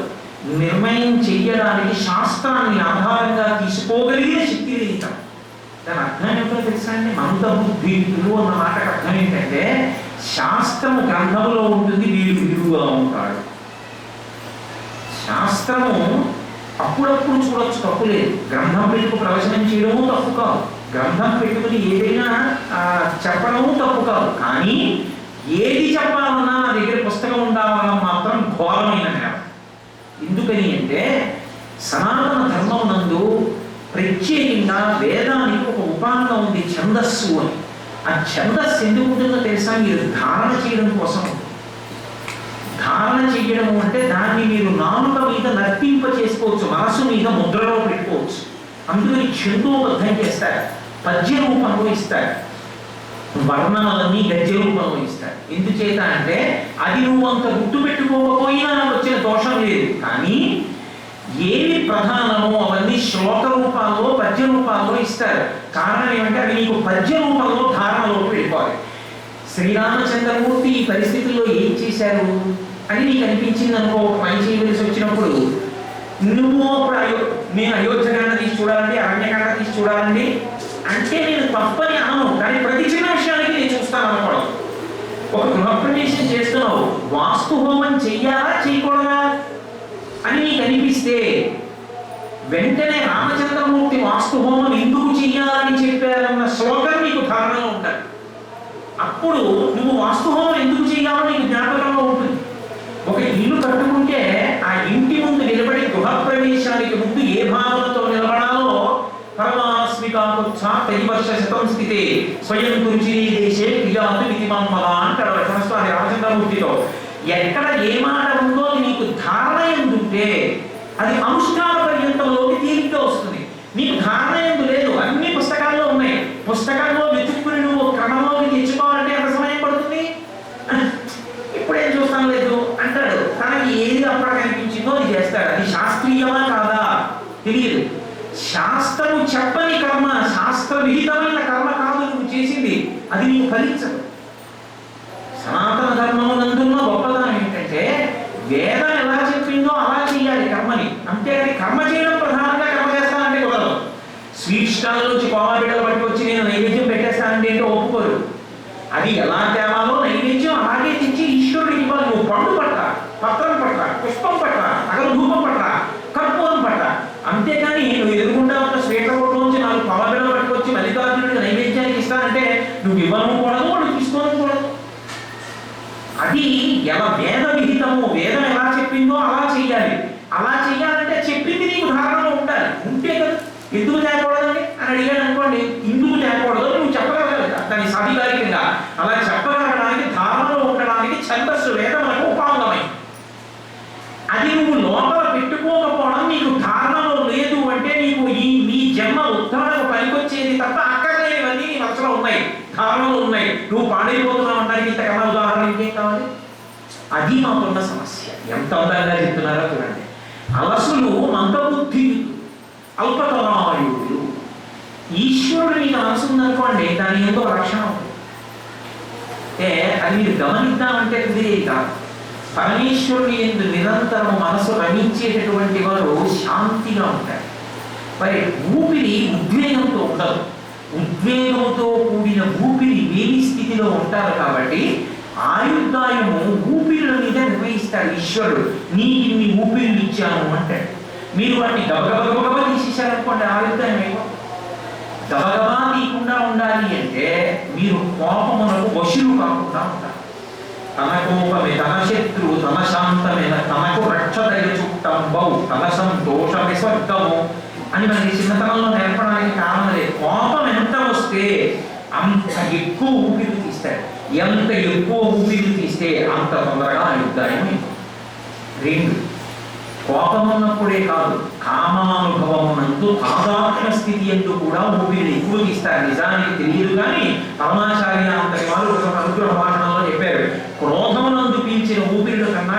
నిర్ణయం చెయ్యడానికి శాస్త్రాన్ని ఆధారంగా తీసుకోగలిగే శక్తి లేదు. దాని అర్థం ఏమిటో తెలుసా అండి? మందబుద్ధీతులు అన్న మాటకు అర్థం ఏంటంటే శాస్త్రము గ్రంథములో ఉంటుంది, వీడు విలువగా ఉంటాడు. శాస్త్రము అప్పుడప్పుడు చూడొచ్చు, తప్పు లేదు. గ్రంథం పెట్టుకు ప్రవచనం చేయడము తప్పు కాదు, గ్రంథం పెట్టుకుని ఏదైనా చెప్పడము తప్పు కాదు. కానీ ఏది చెప్పాలన్నా నా దగ్గర పుస్తకం ఉండాలన్నా మాత్రం ఘోరమైన నేరం. ఎందుకని అంటే సనాతన ధర్మం నందు ప్రత్యేకంగా వేదానికి ఒక ఉపాంగం ఉంది, ఛందస్సు అని. ఆ ఛందస్సు ఎందుకు ఉంటుందో తెలుసా? మీరు ధారణ చేయడం కోసం. ధారణ చేయడం అంటే దాన్ని మీరు నాలుక మీద నర్తింప చేసుకోవచ్చు, మనసు మీద ముద్రలో పెట్టుకోవచ్చు. అందుకని ఛందోబద్ధం చేస్తారు, పద్య రూపంలో ఇస్తారు, వర్ణనలన్నీ గద్య రూపంలో ఇస్తారు. ఎందుచేత అంటే అది నువ్వు అంత గుర్తు పెట్టుకోకపోయినా వచ్చిన దోషం లేదు. కానీ ఏవి ప్రధానమో అవన్నీ శ్లోక రూపాల్లో పద్య రూపాల్లో ఇస్తారు. కారణం ఏమంటే అవి నీకు పద్య రూపంలో ధారణలోకి వెళ్ళిపోవాలి. శ్రీరామచంద్రమూర్తి ఈ పరిస్థితుల్లో ఏం చేశారు అని నీకు అనిపించింది అనుకో, ఒక పని చేయవలసి వచ్చినప్పుడు నువ్వు అప్పుడు నేను అయోధ్యకాండ తీసి చూడాలండి, అరణ్యకాండ తీసి చూడాలండి అంటే నేను తప్పని అనను. కానీ ప్రతి చిన్న విషయానికి నేను చూస్తాను అనుకోవడం. ఒక గృహప్రవేశం చేస్తున్నావు, వాస్తు హోమం చెయ్యాలా చేయకూడదా అని నీకు అనిపిస్తే వెంటనే రామచంద్రమూర్తి వాస్తు హోమం ఎందుకు చెయ్యాలని చెప్పారన్న శ్లోకం నీకు ధారణలో ఉంటాయి. అప్పుడు నువ్వు వాస్తు హోమం ఎందుకు చేయాలి ముందు ఏ భావనతో నిలబడాలో పరమాస్మికాకుత్సాహ వర్ష శతం స్థితే స్వయం కురుచి దేశే క్రియాతు నితిమమ్మల అంటాడు లక్ష్మణస్వామి రామచంద్రమూర్తితో. ఎక్కడ ఏ మాట ఉందో నీకు ధారణ ఎందుంటే అది అనుష్ఠాన పర్యంతంలోకి తీరిగ్గా వస్తుంది. నీకు ధారణ ఎందు లేదు, అన్ని పుస్తకాల్లో ఉన్నాయి. పుస్తకాల్లో వెతుక్కుని నువ్వు క్రమంలోకి తెచ్చుకోవాలంటే ఎంత సమయం పడుతుంది? ఇప్పుడేం చూస్తాను లేదు అంటాడు. తనకి ఏది అప్పుడు కనిపించిందో అది చేస్తాడు. అది శాస్త్రీయమా కాదా తెలియదు. శాస్త్రము చెప్పని కర్మ, శాస్త్ర విహితమైన కర్మ కాదు నువ్వు చేసింది, అది నీకు ఫలించదు. సనాతన ధర్మమునందున్న గొప్పదనం ఏంటంటే వేదం ఎలా చెప్పిందో అలా చేయాలి కర్మని. అంతేగాని కర్మ చేయడం ప్రధానంగా కర్మ చేస్తానంటే కుదరదు. స్వీట్ స్టాల్ నుంచి కోవా బిడ్డలు పట్టుకొచ్చి నేను నైవేద్యం పెట్టేస్తానంటే అంటే ఒప్పుకోరు. అది ఎలా తేవాలో నైవేద్యం అలాగే తెచ్చి ఈశ్వరుడికి ఇవ్వాలి. నువ్వు పండు పట్ట, పత్రం పట్ట, పుష్పం పట్ట, అగలు ధూపం పట్ట, కర్పూరం పట్ట. అంతేకాని నువ్వు ఎదురుకుండా ఉన్న శ్వేతకోటలోంచి 4 కోవా బిడ్డలు పట్టుకొచ్చి మల్లికార్జునుడికి నైవేద్యానికి ఇస్తానంటే నువ్వు ఇవ్వను కూడదు, వాడు తీసుకోవడం కూడదు. అది ఎలా వేద విహితము, వేదం ఎలా చెప్పిందో అలా చెయ్యాలి. అలా చెయ్యాలంటే చెప్పింది నీకు ధారణలో ఉండాలి. ఉంటే కదా ఎందుకు చేయకూడదండి అని అడిగాడు అనుకోండి, ఎందుకు చేయకూడదు నువ్వు చెప్పగలగాలి దాన్ని సాధికారికంగా. అలా చెప్పగలగడానికి ధారణలో ఉండడానికి ఛందస్సు వేదములకు ఉపాంగమై. అది నువ్వు లోపల పెట్టుకోకపోవడం, నీకు ధారణలో లేదు అంటే నీకు నీ జన్మ ఉత్తరణకు పనికొచ్చేది తప్ప అక్కర్లేనివన్నీ నీ మనసులో ఉన్నాయి, ధారణలో ఉన్నాయి. నువ్వు పాడైపోతున్నావు అంటానికి ఇంతకన్నా ఉదాహరణ ఇంకేం కావాలి? అది మాకున్న సమస్య. ఎంత అందంగా చెప్తున్నారో చూడండి. అలసులు మందబుద్ధి అల్పతమాయుడు. ఈశ్వరుడు నీకు మనసు ఉందనుకోండి, దాని ఎంతో లక్షణం అంటే అది మీరు గమనిద్దామంటే కుదిరేది కాదు. పరమేశ్వరుని ఎందు నిరంతరం మనసు రమించేటటువంటి వారు శాంతిగా ఉంటారు. మరి ఊపిరి ఉద్వేగంతో ఉండదు. ఉద్వేగంతో కూడిన ఊపిరి వేడి స్థితిలో ఉంటారు కాబట్టి ఆయుర్దాయము ఊపిరిల మీద నిర్వహిస్తాడు ఈశ్వరుడు. నీకు ఇన్ని ఊపిరిని ఇచ్చాను అంటాడు. మీరు వాటిని గబగబగబగబ తీసేశారనుకోండి, ఆయుర్దాయం అయిపోతుంది. గబగబా తీయకుండా ఉండాలి అంటే మీరు కోపమునకు వశులు కాకుండా ఉంటారు. తన కోపమే తన శత్రువు, తన శాంతమే తనకు రక్షదయ చుట్టంబౌ, తన సంతోషమే స్వర్గము అని మనకి చిన్నతనంలో నేర్పడానికి కారణం లేదు. కోపం ఎంత వస్తే అంత ఎక్కువ ఊపిరి తీస్తాడు. ఎంత ఎక్కువ ఊపిరి తీస్తే అంత తొందరగా ఆయుర్దాయం. 2, కోపం ఉన్నప్పుడే కాదు, కామానుభవమునందు తాదాత్మ్య స్థితి ఎందు కూడా ఊపిరిని ఎక్కువ తీస్తారు. నిజానికి తెలియదు కానీ పరమాచార్య అంతటి వారు ఒక అనుగ్రహ భాషణంలో చెప్పారు, క్రోధమునందు పీల్చిన ఊపిరిల కన్నా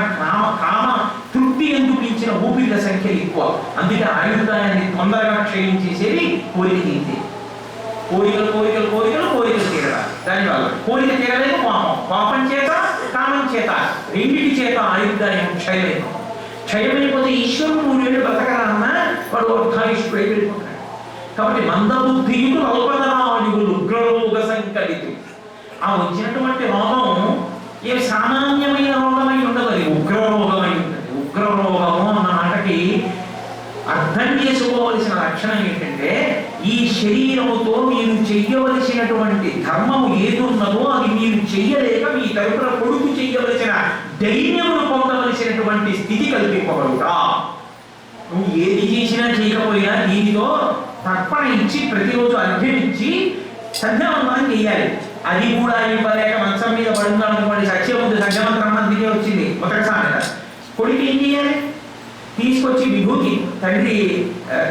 కామ తృప్తి ఎందు పీల్చిన ఊపిరిల సంఖ్య ఎక్కువ. అందుకే ఆయుర్దాయాన్ని తొందరగా క్షయించేసేది కోరిక తీరితే. కోరికలు కోరికలు కోరికలు కోరికలు తీరడా దానివల్ల కోరిక తీరలేదు. కోపం చేత కామం చేత రెండింటి చేత ఆయుర్దాయం క్షయమైపోతుంది. క్షయమైపోతే ఈశ్వరుడు 3 ఏళ్ళు బ్రతకరాన్నా వాడు అర్ధాయుష్యుడై వెళ్ళిపోతాడు. కాబట్టి మందబుద్ధియులు అల్పతమాయులు ఉగ్రరోగ సంకలితులు. ఆ వచ్చినటువంటి రోగం ఏ సామాన్యమైన రోగమై ఉండదు, అది ఉగ్రరోగమై ఉంటుంది. ఉగ్రరోగము అన్న మాటకి అర్థం చేసుకోవలసిన లక్షణం ఏంటంటే ఈ శరీరముతో మీరు చెయ్యవలసినటువంటి ధర్మము ఏది ఉన్నదో అది మీరు చెయ్యలేక మీ తరపున కొడుకు చెయ్యవలసిన ధైర్యమును పొందవలసినటువంటి స్థితి కల్పింపబడుతా. నువ్వు ఏది చేసినా చేయకపోయినా దీనితో తర్పణ ఇచ్చి ప్రతిరోజు అర్ఘ్యం ఇచ్చి సంధ్యావందనం చేయాలి. అది కూడా ఇవ్వలేక మంచం మీద పడుతున్నాడు అనుకోండి, సత్యముద్దు సంధ్యమంత్రం మందికే వచ్చింది మొదటిసారి. కొడుకు ఏం చేయాలి? తీసుకొచ్చి విభూతి తండ్రి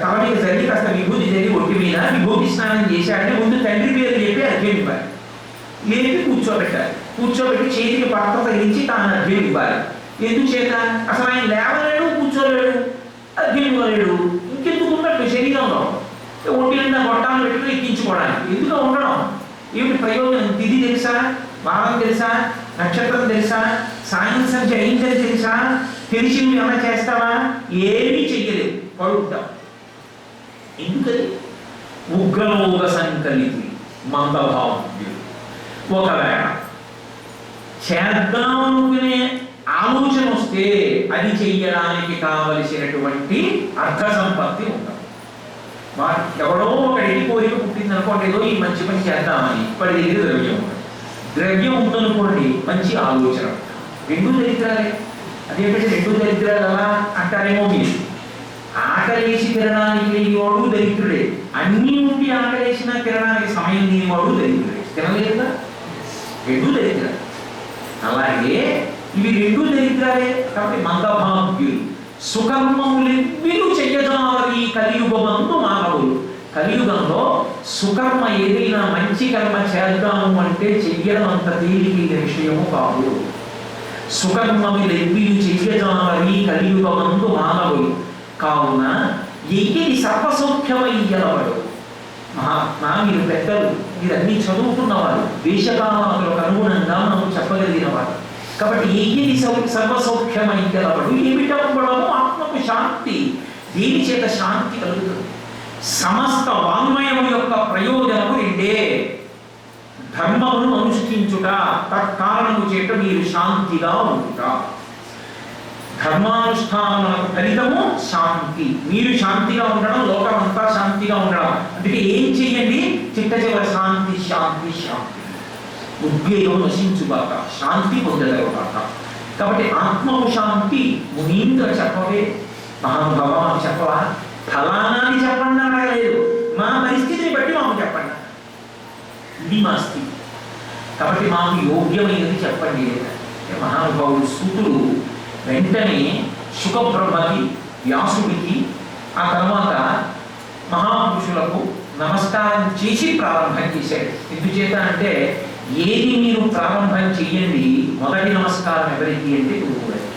తల మీద జరిగి కాస్త విభూతి జరిగి ఒట్టి మీద విభూతి స్నానం చేశాడని ముందు తండ్రి పేరు చెప్పి అర్ఘ్యం ఇవ్వాలి. లేపి కూర్చోబెట్టాలి. కూర్చోబెట్టి చేతికి పాత్ర తగిలించి తాను అర్ఘ్యం ఇవ్వాలి. ఎందుకు చేత? అసలు ఆయన లేవలేడు, కూర్చోలేడు, అర్ఘ్యం ఇవ్వలేడు. ఇంకెందుకు ఉన్నట్టు శరీరంలో ఒంటి నిండా గొట్టాలు పెట్టుకుని ఎక్కించుకోవడానికి ఎందుకు ఉండడం? ఏమిటి ప్రయోజనం? తిథి తెలుసా? వారం తెలుసా? నక్షత్రం తెలుసా? సాయం సంఖ్య అయిందని తెలుసా? తెలిసి నువ్వు ఏమైనా చేస్తావా? ఏమీ చెయ్యలేదు, పడుకుంటావు. ఎందుకది? ఉగ్రరోగ సంకలితి మందభావం. ఒకవేళ చేద్దామనుకునే ఆలోచన వస్తే అది చెయ్యడానికి కావలసినటువంటి అర్థ సంపత్తి ఉండదు. ఎవడో ఒకటి కోరిక పుట్టింది అనుకోండి, ఏదో ఈ మంచి పని చేద్దామని ఇప్పటి దగ్గర ద్రవ్యం ఉంటుంది. ద్రవ్యం ఉందనుకోండి, మంచి ఆలోచన. 2 దరిద్రాలే. అదేంటంటే 2 దరిద్రాలు అలా అంటారేమో మీరు. ఆ ఆకలేసి తినడానికి లేనివాడు దరిద్రుడే, అన్నీ ఉండి ఆకలేసినా తినడానికి సమయం లేనివాడు దరిద్రుడే. తినలేదుగా, రెండు దరిద్ర. అలాగే ఇవి రెండు దరిద్రాలే. కాబట్టి మందభాగ్యులు సుకర్మములెవ్విలు చెయ్యజావరి కలియుగమందు మానవులు. కలియుగంలో సుకర్మ ఏదైనా మంచి కర్మ చేద్దాము అంటే చెయ్యడం అంత తేలికైన విషయము కాదు. సుకర్మములెవ్విలు చెయ్యజావరి కలియుగమందు మానవులు. కావున ఎయ్యని సర్వసౌఖ్యమయ్యలవాడు. మహాత్మా, మీరు పెద్దలు, మీరు అన్ని చదువుకున్నవారు, దేశకాలకు అనుగుణంగా మనం చెప్పగలిగినవారు. కాబట్టి ఎయ్యని సర్వసౌఖ్యమయ్యలవాడు. ఏమిటవ్వడము? ఆత్మకు శాంతి. దీని చేత శాంతి కలుగుతుంది. సమస్త వాంగ్మయము యొక్క ప్రయోజనము రెండే: ధర్మమును అనుష్ఠించుట, తత్కారణము చేత మీరు శాంతిగా ఉంటుట. ధర్మానుష్ఠానములకు ఫలితము శాంతి. మీరు శాంతిగా ఉండడం, లోకమంతా శాంతిగా ఉండడం. అందుకే ఏం చెయ్యండి? చిట్ట చివరి శాంతి శాంతి శాంతి. ఉద్వేగం నశించుగాక, శాంతి పొందగలగాక. కాబట్టి ఆత్మకు శాంతి మునీంద్ర చెప్పవే. మహానుభావ మాకు చెప్పవా? ఫలానాన్ని చెప్పండి అనలేదు, మా పరిస్థితిని బట్టి మాకు చెప్పండి. ఇది మా స్థితి. కాబట్టి మాకు యోగ్యమైనది చెప్పండి. మహానుభావుడు సూతుడు వెంటనే శుకబ్రహ్మకి, వ్యాసుడికి, ఆ తర్వాత మహాపురుషులకు నమస్కారం చేసి ప్రారంభం చేశాడు. ఎందుచేత అంటే, ఏది మీరు ప్రారంభం చెయ్యండి, మొదటి నమస్కారం ఎవరికి అంటే గురువుగారికి.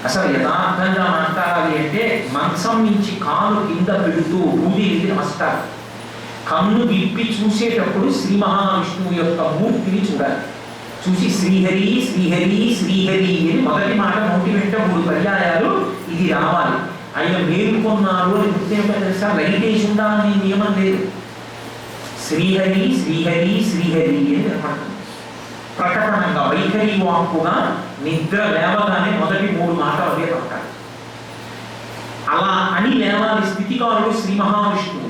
అసలు యథార్థంగా మాట్లాడాలి అంటే మంచం నుంచి కాలు కింద పెడుతూ భూదేవికి నమస్కారం. కన్ను విప్పి చూసేటప్పుడు శ్రీ మహావిష్ణువు యొక్క మూర్తిని చూడాలి. చూసి శ్రీహరి శ్రీహరి శ్రీహరి అని మొదటి మాట నోటి వెంట 3 పర్యాయాలు ఇది రావాలి. ఆయన మేలుకొన్నారు అని గుర్తేమిటో తెలుసా? వెంకటేశ్ ఉండాలని నియమం లేదు. శ్రీహరి శ్రీహరి శ్రీహరి అని వినపడుతుంది. ప్రకటనంగా వైఖరి వాక్కుగా నిద్ర లేవగానే మొదటి 3 మాటలు అవే పడతాయి. అలా అని లేవాలి స్థితికారుడు శ్రీ మహావిష్ణువు.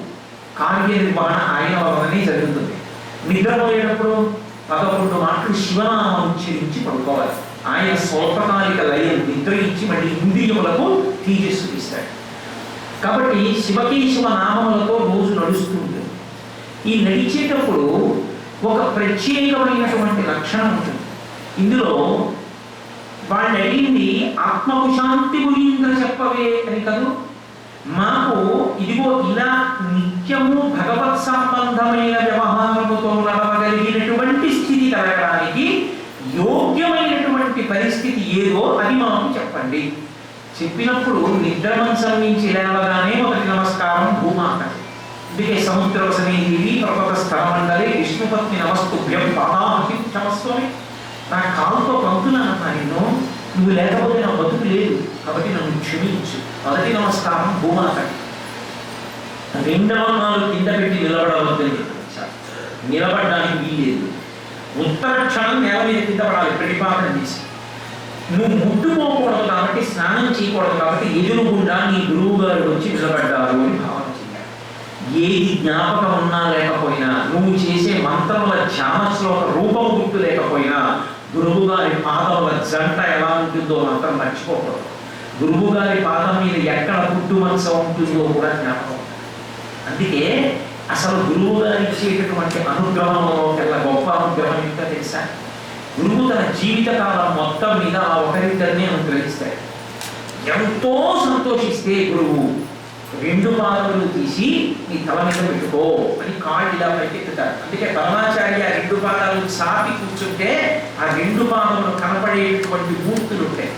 కార్యనిర్వహణ ఆయన వలననే జరుగుతుంది. నిద్రపోయేటప్పుడు 11 మాటలు శివనామం ఉచ్చరించి పడుకోవాలి. ఆయన స్వల్పకాలిక లయం నిద్ర ఇచ్చి మళ్ళీ ఇంద్రియములకు తేజస్సు తీస్తాడు. కాబట్టి శివకేశవ నామములతో రోజు నడుస్తూ ఉంటుంది. ఈ నడిచేటప్పుడు ఒక ప్రత్యేకమైనటువంటి లక్షణం ఉంటుంది. ఇందులో వాళ్ళు అడిగింది ఆత్మకు శాంతి మునీంద్ర చెప్పవే అని కాదు. మాకు ఇదిగో ఇలా నిత్యము భగవత్ సంబంధమైన వ్యవహారముతో నడవగలిగినటువంటి స్థితి కలగడానికి యోగ్యమైనటువంటి పరిస్థితి ఏదో అది మాకు చెప్పండి. చెప్పినప్పుడు నిద్ర మంచం నుంచి లేవగానే మొదటి నమస్కారం భూమాత. అందుకే సముద్రవసనేదేవి పర్వత స్థలమండలే విష్ణుపత్ని నమస్తుభ్యం పాదాహి క్షమస్వామి. నా కాలుతో పంపుతున్నానన్నా నిన్ను, నువ్వు లేకపోతే నా బతుకు లేదు, కాబట్టి నన్ను క్షమించు. మొదటి నమస్కారం భూమాత. 2వ నాలుగు కింద పెట్టి నిలబడవద్దని చెప్పారు. నిలబడడానికి వీలేదు. ఉత్తర క్షణం నేల మీద కింద పడాలి ప్రతిపాదన చేసి. నువ్వు ముట్టుకోకూడదు కాబట్టి, స్నానం చేయకూడదు కాబట్టి ఎదురుగుండా నీ గురువు గారు వచ్చి నిలబడ్డారు అని భావన చేయాలి. ఏది జ్ఞాపకం ఉన్నా లేకపోయినా, నువ్వు చేసే మంత్రముల ధ్యాన శ్లోక రూపం గుర్తు లేకపోయినా, గురువు గారి పాదముల జంట ఎలా ఉంటుందో మాత్రం మర్చిపోకూడదు. గురువు గారి పాదం మీద ఎక్కడ పుట్టుమనస ఉంటుందో కూడా జ్ఞాపకం. అందుకే అసలు గురువు గారు ఇచ్చేటటువంటి అనుగ్రహంలో కల్లా గొప్ప అనుగ్రహం ఏంటో తెలుసా? గురువు తన జీవితకాలం మొత్తం మీద ఆ ఒకరిద్దరిని అనుగ్రహిస్తాడు. ఎంతో సంతోషిస్తే గురువు 2 పాదములు తీసి నీ తల మీద పెట్టుకో అని కాళ్ళు ఇలా పైకెత్తుతారు. అందుకే పరమాచార్య 2 పాదాలు చాపి కూర్చుంటే ఆ 2 పాదములు కనపడేటువంటి మూర్తులు ఉంటాయి.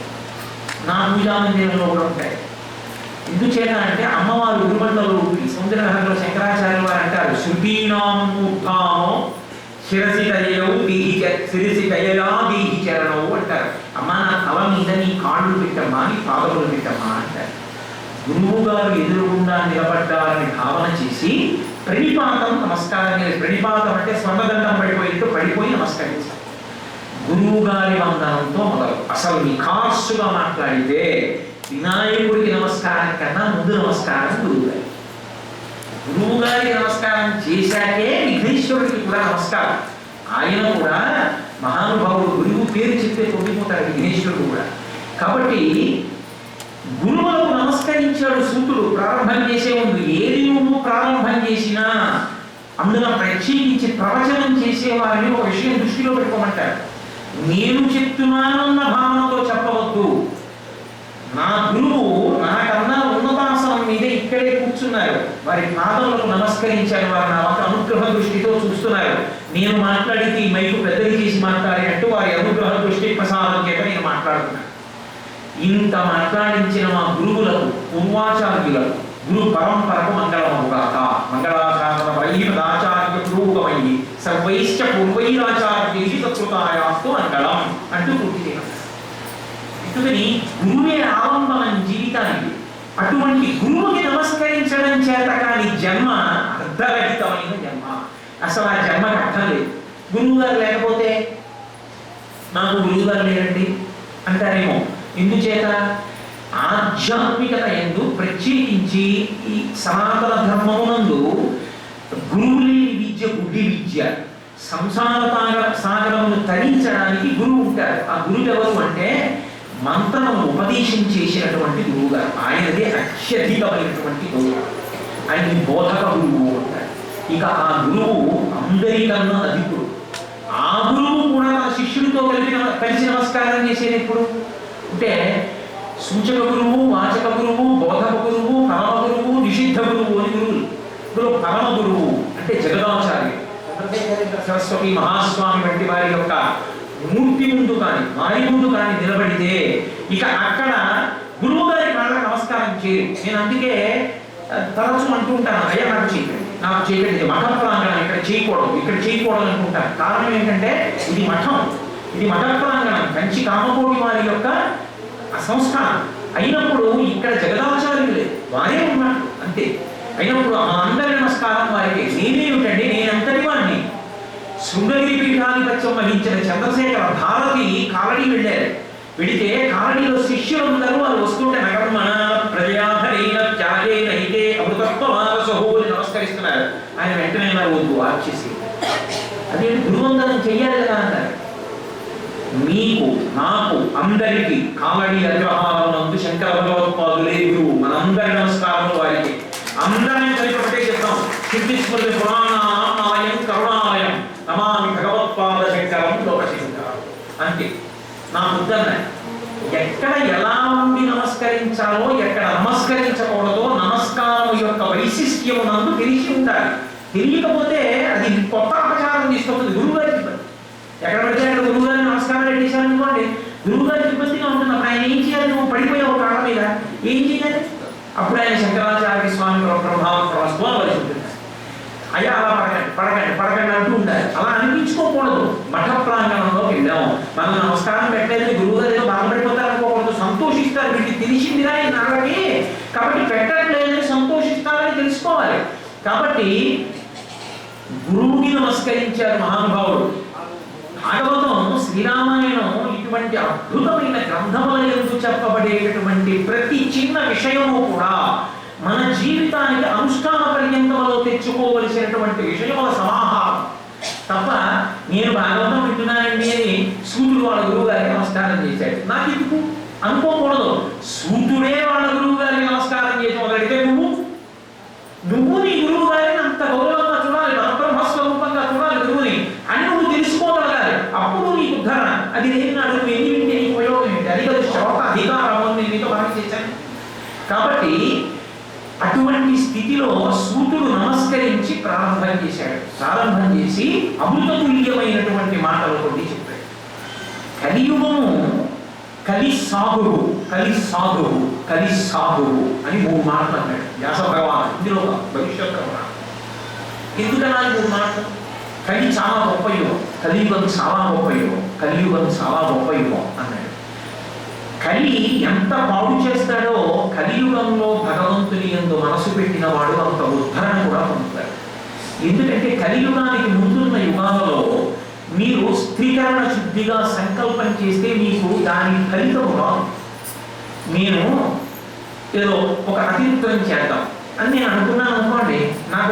నా పూజామందిరంలో కూడా ఉంటాయి. ఎందుచేత అంటే అమ్మవారు గురుమండలో సముద్రహరంలో శంకరాచార్యులు వారు అంటారు, శృతీనామూర్ధామో శిరసి తయవు దీహి శిరసి తయలా దీహి చరణవు అంటారు. అమ్మ నా తల మీద నీ కాళ్ళు పెట్టమ్మా, నీ పాదములు పెట్టమ్మా అంటారు. గురువు గారు ఎదురుగుండా నిలబడ్డారని భావన చేసి ప్రణిపాతం నమస్కారం. ప్రణిపాతం అంటే స్వర్ణదండం పడిపోయినట్టు పడిపోయి నమస్కరించాలి. గురువు గారి వందనంతో మొదలు. అసలు నిఖార్సుగా మాట్లాడితే వినాయకుడికి నమస్కారం కన్నా ముందు నమస్కారం గురువు గారి. గురువు గారికి నమస్కారం చేశాకే విఘ్నేశ్వరుడికి కూడా నమస్కారం. ఆయన కూడా మహానుభావుడు, గురువు పేరు చెప్తే పొందిపోతాడు విఘ్నేశ్వరుడు కూడా. కాబట్టి గురువులకు నమస్కరించిన నమస్కరించాడు సూతుడు ప్రారంభం చేసే ముందు. ఏది నువ్వు ప్రారంభం చేసినా అందులో ప్రత్యేకించి ప్రవచనం చేసేవారిని ఒక విషయం దృష్టిలో పెట్టుకోమంటారు. నేను చెప్తున్నానన్న భావనతో చెప్పవద్దు. నా గురువు నాకన్నా ఉన్నతాసనం మీద ఇక్కడే కూర్చున్నారు, వారి పాదములకు నమస్కరించారు, వారు నా ఒక అనుగ్రహ దృష్టితో చూస్తున్నారు. నేను మాట్లాడితే ఈ మైకు పెద్దది చేసి మాట్లాడినట్టు వారి అనుగ్రహ దృష్టి ప్రసాదం చేత నేను మాట్లాడుతున్నాను. ఇంత మాట్లాడించిన మా గురువులకు, పూర్వాచార్యులకు, గురు పరంపరకు మంగళమవుగాక. మంగళాచార్య వైపదాచార్య పురోగమయ్యి సర్వైశ్చ పూర్వైరాచార్యేషు సత్కృతాయాస్తు మంగళం అంటూ పూర్తి చేయాలి. అందుకని గురువే ఆలంబనం జీవితానికి. అటువంటి గురువుకి నమస్కరించడం చేత కాని జన్మ అర్ధరహితమైన జన్మ. అసలు ఆ జన్మకు అర్థం లేదు. గురువు గారు లేకపోతే నాకు గురువు గారు లేరండి అంటారేమో. ఎందుచేత? ఆధ్యాత్మికత ఎందు ప్రత్యేకించి ఈ సనాతన ధర్మమునందు గురువు లేని విద్య గుడ్డి విద్య. సంసార సాగరమును తరించడానికి గురువు ఉంటారు. ఆ గురువు ఎవరు అంటే మంత్రమును ఉపదేశం చేసినటువంటి గురువు గారు. ఆయనదే అత్యధికమైనటువంటి గురువు. ఆయనకి బోధక గురువు అంటారు. ఇక ఆ గురువు అందరికన్నా అధికుడు. ఆ గురువు కూడా తన శిష్యుడితో కలిసి నమస్కారం చేసేది ఎప్పుడు అంటే సూచక గురువు, వాచక గురువు, బోధక గురువు, పరమ గురువు, నిషిద్ధ గురువు అని గురువులు. ఇప్పుడు పరమ గురువు అంటే జగదాచార్యుడు, సరస్వతి మహాస్వామి వంటి వారి యొక్క మూర్తి ముందు కానీ వారి ముందు కానీ నిలబడితే ఇక అక్కడ గురువు గారి కాళ్ళకు నమస్కారం చేయరు. నేను అందుకే తరచు అంటూ ఉంటాను, అయ్యా నాకు చేయకండి, నాకు చేయకండి, మఠ ప్రాంగణం ఇక్కడ చేయకూడదు, ఇక్కడ చేయకూడదు అనుకుంటాను. కారణం ఏంటంటే ఇది మఠం, ఇది మఠ ప్రాంగణం, కంచి కామకోటి వారి యొక్క సంస్కారం అయినప్పుడు ఇక్కడ జగదాచార్యులే వారే ఉన్నట్టు అంతే. అయినప్పుడు అందరి నమస్కారం వారికి. నేనేమిటండి, నేనంతటి వాడిని. శృంగగిరి పీఠాధిపత్యం వహించిన చంద్రశేఖర భారతి కాలనీ వెళ్ళారు. వెళితే కాలనీలో శిష్యులందరూ వాళ్ళు వస్తుంటే నగర్మణ ప్రజయాధరైన త్యాగేన హితే అమృతత్వమానసహో అని నమస్కరిస్తున్నారు. ఆయన వెంటనే వద్దు ఆర్చేసి అదే గురువందనం చెయ్యాలి కదా అన్నారు. మీకు నాకు అందరికీ కాలనీ అగ్రహారందు శంకర భగవత్పాదులే గురువు. మనందరి నమస్కారములు వారికి. అందరం కలిసి ఒకటే చెప్తాం, సిద్ధి స్మృతి పురాణాయం కరుణాలయం నమామి భగవత్పాద శంకరం లోకశంకరం అంతే. నా బుద్ధన్న ఎక్కడ ఎలా ఉండి నమస్కరించాలో, ఎక్కడ నమస్కరించకూడదో నమస్కారం యొక్క వైశిష్ట్యమునందు తెలిసి ఉండాలి. తెలియకపోతే అది కొత్త అపచారం తీసుకొస్తుంది. గురువు గారికి ఇబ్బంది. ఎక్కడ పడితే అక్కడ గురువు గారిని నమస్కారం పెట్టేశారు అనుకోండి, గురువు గారికి ఇబ్బందిగా ఉంటుంది. అప్పుడు ఆయన ఏం చేయాలి? నువ్వు పడిపోయావు కాళ్ళ మీద, ఏం చేయాలి? అప్పుడు ఆయన శంకరాచార్య స్వామి ప్రభావం ప్రవహించి ఉంటుంది. అయ్యా అలా పడకండి పడకండి పడకండి అంటూ ఉండాలి. అలా అనిపించుకోకూడదు. మఠ ప్రాంగణంలోకి వెళ్ళాము, మనం నమస్కారం పెట్టలేదు, గురువు గారు ఏదో బాధపడిపోతారు అనుకోకూడదు. సంతోషిస్తారు, వీటికి తెలిసిందిరా ఈ నాళ్ళకి, కాబట్టి పెట్టట్లేదని సంతోషిస్తారని తెలుసుకోవాలి. కాబట్టి గురువుని నమస్కరించారు మహానుభావుడు. భాగవతం, శ్రీరామాయణం ఇటువంటి అద్భుతమైన గ్రంథముల యందు చెప్పబడేటటువంటి ప్రతి చిన్న విషయము కూడా మన జీవితానికి అనుష్ఠాన పర్యంతంలో తెచ్చుకోవలసినటువంటి విషయముల సమాహారం తప్ప నేను భాగవతం వింటున్నానండి అని సూతుడు వాళ్ళ గురువు గారికి నమస్కారం చేశాడు నాకు ఎందుకు అనుకోకూడదు. సూతుడే వాళ్ళ గురువు గారికి నమస్కారం చేసి మొదలెడితే నువ్వు నీ గురువు గారిని అంత గౌరవంగా చూడాలి, పరబ్రహ్మస్వరూపంగా చూడాలి గురువుని అని నువ్వు తెలుసుకోగలగాలి. అప్పుడు నీకు ఉద్ధరణ. అది నేను అడుగు ఎన్ని వింటే నీకు ఉపయోగం ఏంటి? అది కదా శ్రోత అధికారం నేను మీతో మనం చేశాను. కాబట్టి అటువంటి స్థితిలో సూతుడు నమస్కరించి ప్రారంభం చేశాడు. ప్రారంభం చేసి అమృతతుల్యమైనటువంటి మాటలు కొన్ని చెప్పాడు. కలియుగము కలి సాధువు, కలి సాధువు, కలి సాధువు అని 3 మాటలు అన్నాడు వ్యాస భగవాన్. ఇందులో భవిష్యత్ ఎందుకనాలి 3 మాటలు? కలి చాలా గొప్ప యుగం, కలియుగం చాలా గొప్ప యుగం, కలియుగం చాలా గొప్ప యుగం అన్నాడు. కలి ఎంత పాడు చేస్తాడో కలియుగంలో భగవంతుని యందు మనసు పెట్టిన వాడు అంత ఉద్ధరణ కూడా పొందుతాడు. ఎందుకంటే కలియుగానికి ముందున్న యుగాలలో మీరు స్త్రీకరణ శుద్ధిగా సంకల్పం చేస్తే మీకు దాని ఫలితం రాదు. నేను ఏదో ఒక అతిరిక్తం చేద్దాం అని నేను అనుకున్నాను అనుకోండి, నాకు